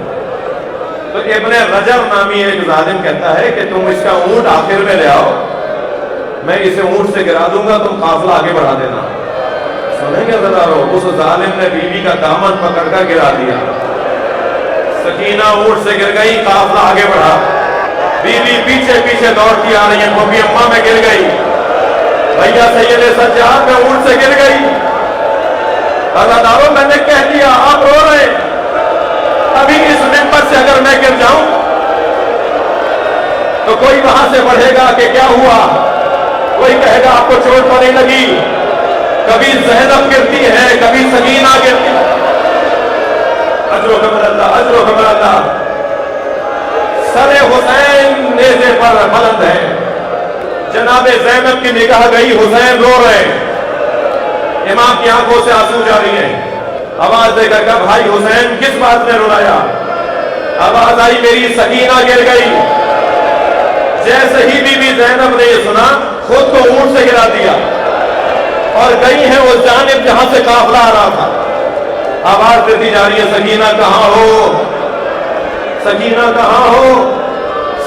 تو ابن رجب نامی ایک ظالم کہتا ہے کہ تم اس کا اونٹ آخر میں لے آؤ، میں اسے اونٹ سے گرا دوں گا، تم قافلہ آگے بڑھا دینا. سنیں گے ذرا رو، اس ظالم نے بیوی کا دامن پکڑ کر گرا دیا. سکینہ اونٹ سے گر گئی، قافلہ آگے بڑھا. بیوی پیچھے پیچھے دوڑتی آ رہی ہے، پھوپھی اماں میں گر گئی، بھیا سید سجاد میں اونٹ سے گر گئی. عزادارو میں نے کہہ دیا آپ رو رہے، ابھی اس ممبر سے اگر میں گر جاؤں تو کوئی وہاں سے پڑھے گا کہ کیا ہوا، کوئی کہے گا آپ کو چوٹ تو نہیں لگی. کبھی زینب گرتی ہے، کبھی سکینہ گرتی ہے. اجر و کمال اللہ، اجر و کمال اللہ. سر حسین نیزے پر بلند ہے، جناب زینب کی نگاہ گئی، حسین رو رہے، امام کی آنکھوں سے آنسو جاری ہیں. آواز دے کر کہا بھائی حسین کس بات نے رلایا؟ آواز آئی میری سکینہ گر گئی. جیسے ہی بی بی زینب نے یہ سنا خود کو اونٹ سے گرا دیا اور گئی ہے اس جانب جہاں سے قافلہ آ رہا تھا. آواز دیتی جا رہی ہے سکینہ کہاں ہو، سکینہ کہاں ہو.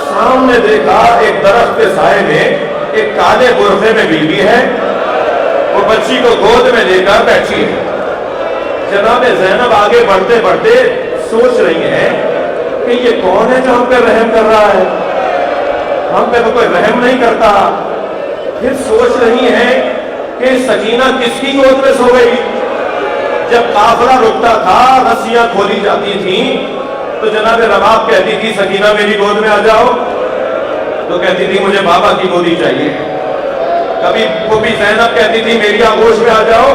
سامنے دیکھا ایک درخت کے سائے میں ایک کالے برقعے میں بیوی ہے، وہ بچی کو گود میں لے کر بیٹھی ہے. جناب زینب آگے بڑھتے بڑھتے سوچ رہی ہیں کہ یہ کون ہے جو ہم پہ رحم کر رہا ہے، ہم پہ تو کوئی رحم نہیں کرتا. پھر سوچ رہی ہیں کہ سکینہ کس کی گود میں سو گئی. جب قافلہ رکتا تھا رسیاں کھولی جاتی تھیں تو جناب رباب کہتی تھی سکینہ میری گود میں آ جاؤ، تو کہتی تھی مجھے بابا کی گودی چاہیے. کبھی پھوپھی زینب کہتی تھی میری آغوش میں آ جاؤ،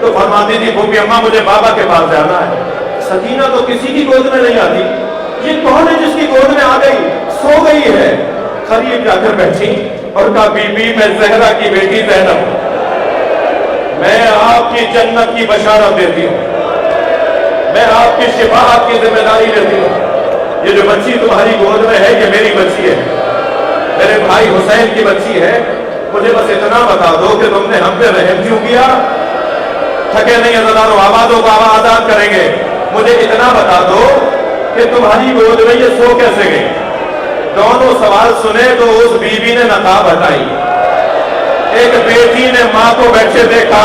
تو فرماتی تھی پھوپھی اماں مجھے بابا کے پاس جانا ہے. سکینہ تو کسی کی گود میں نہیں آتی. یہ کون ہے جس کی گود میں آ گئی، سو گئی ہے. قریب جا کر بیٹھی اور کہا بی بی میں زہرا کی بیٹی زینب ہوں، میں آپ کی جنت کی بشارت دیتی ہوں، میں آپ کی شفاعت کی ذمہ داری لیتی ہوں. یہ جو بچی تمہاری گود میں ہے یہ میری بچی ہے، میرے بھائی حسین کی بچی ہے. مجھے بس اتنا بتا دو کہ تم نے ہم پہ رحم کیوں کیا. تھکے نہیں عزادارو، آوازوں کو آزاد کریں گے. مجھے اتنا بتا دو کہ تمہاری گود میں یہ سو کیسے گئی. دونوں سوال سنے تو اس بی بی نے نقاب ہٹائی. ایک بیٹی نے ماں کو بیٹھے دیکھا،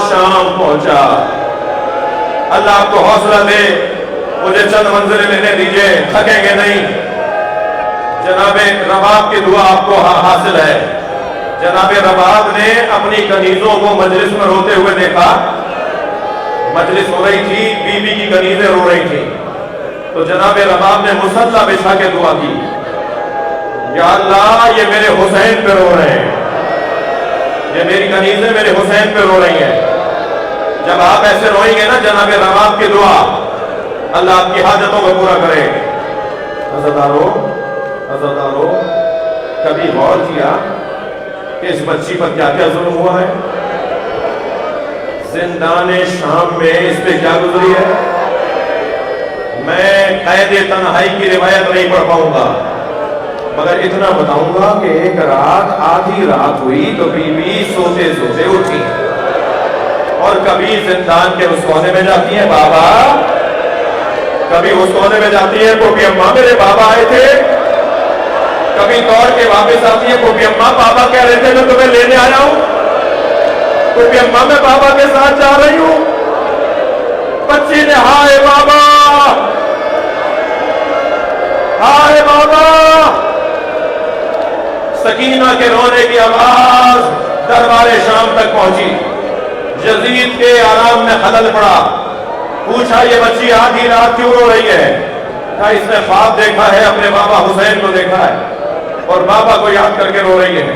شام پہنچا. اللہ آپ کو حوصلہ دے، مجھے چند منظریں لینے دیجئے، تھکیں گے نہیں. جناب رباب کی دعا آپ کو حاصل ہے. جناب رباب نے اپنی کنیزوں کو مجلس میں روتے ہوئے دیکھا. مجلس ہو رہی تھی، بی بی کی کنیزیں رو رہی تھی. تو جناب رباب نے مصلا بچھا کے دعا کی، یا اللہ یہ میرے حسین پہ رو رہے ہیں، یہ میری کنیزیں میرے حسین پہ رو رہی ہیں. جب آپ ایسے روئیں گے نا جناب رباب کی دعا اللہ آپ کی حاجتوں کو پورا کرے. عزادارو کبھی غور کیا کہ اس بچی پر کیا کیا ظلم ہوا ہے. زندان شام میں اس پہ کیا گزری ہے. میں قید تنہائی کی روایت نہیں پڑھ پاؤں گا، مگر اتنا بتاؤں گا کہ ایک رات آدھی رات ہوئی تو بی بی سوتے سوتے اٹھی اور کبھی زندان کے اس کونے میں جاتی ہیں بابا، کبھی اس کونے میں جاتی ہے پھوپھی اماں میرے بابا آئے تھے، کبھی دوڑ کے واپس آتی ہے پھوپھی اماں بابا کہہ رہے تھے میں تمہیں لینے آیا ہوں، پھوپھی اماں میں بابا کے ساتھ جا رہی ہوں. بچی نے ہائے بابا ہائے بابا. سکینہ کے رونے کی آواز دربار شام تک پہنچی. یزید کے آرام میں خلل پڑا. پوچھا یہ بچی آدھی رات کیوں رو رہی ہے؟ کہا اس نے خواب دیکھا ہے، اپنے بابا حسین کو دیکھا ہے اور بابا کو یاد کر کے رو رہی ہے.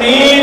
3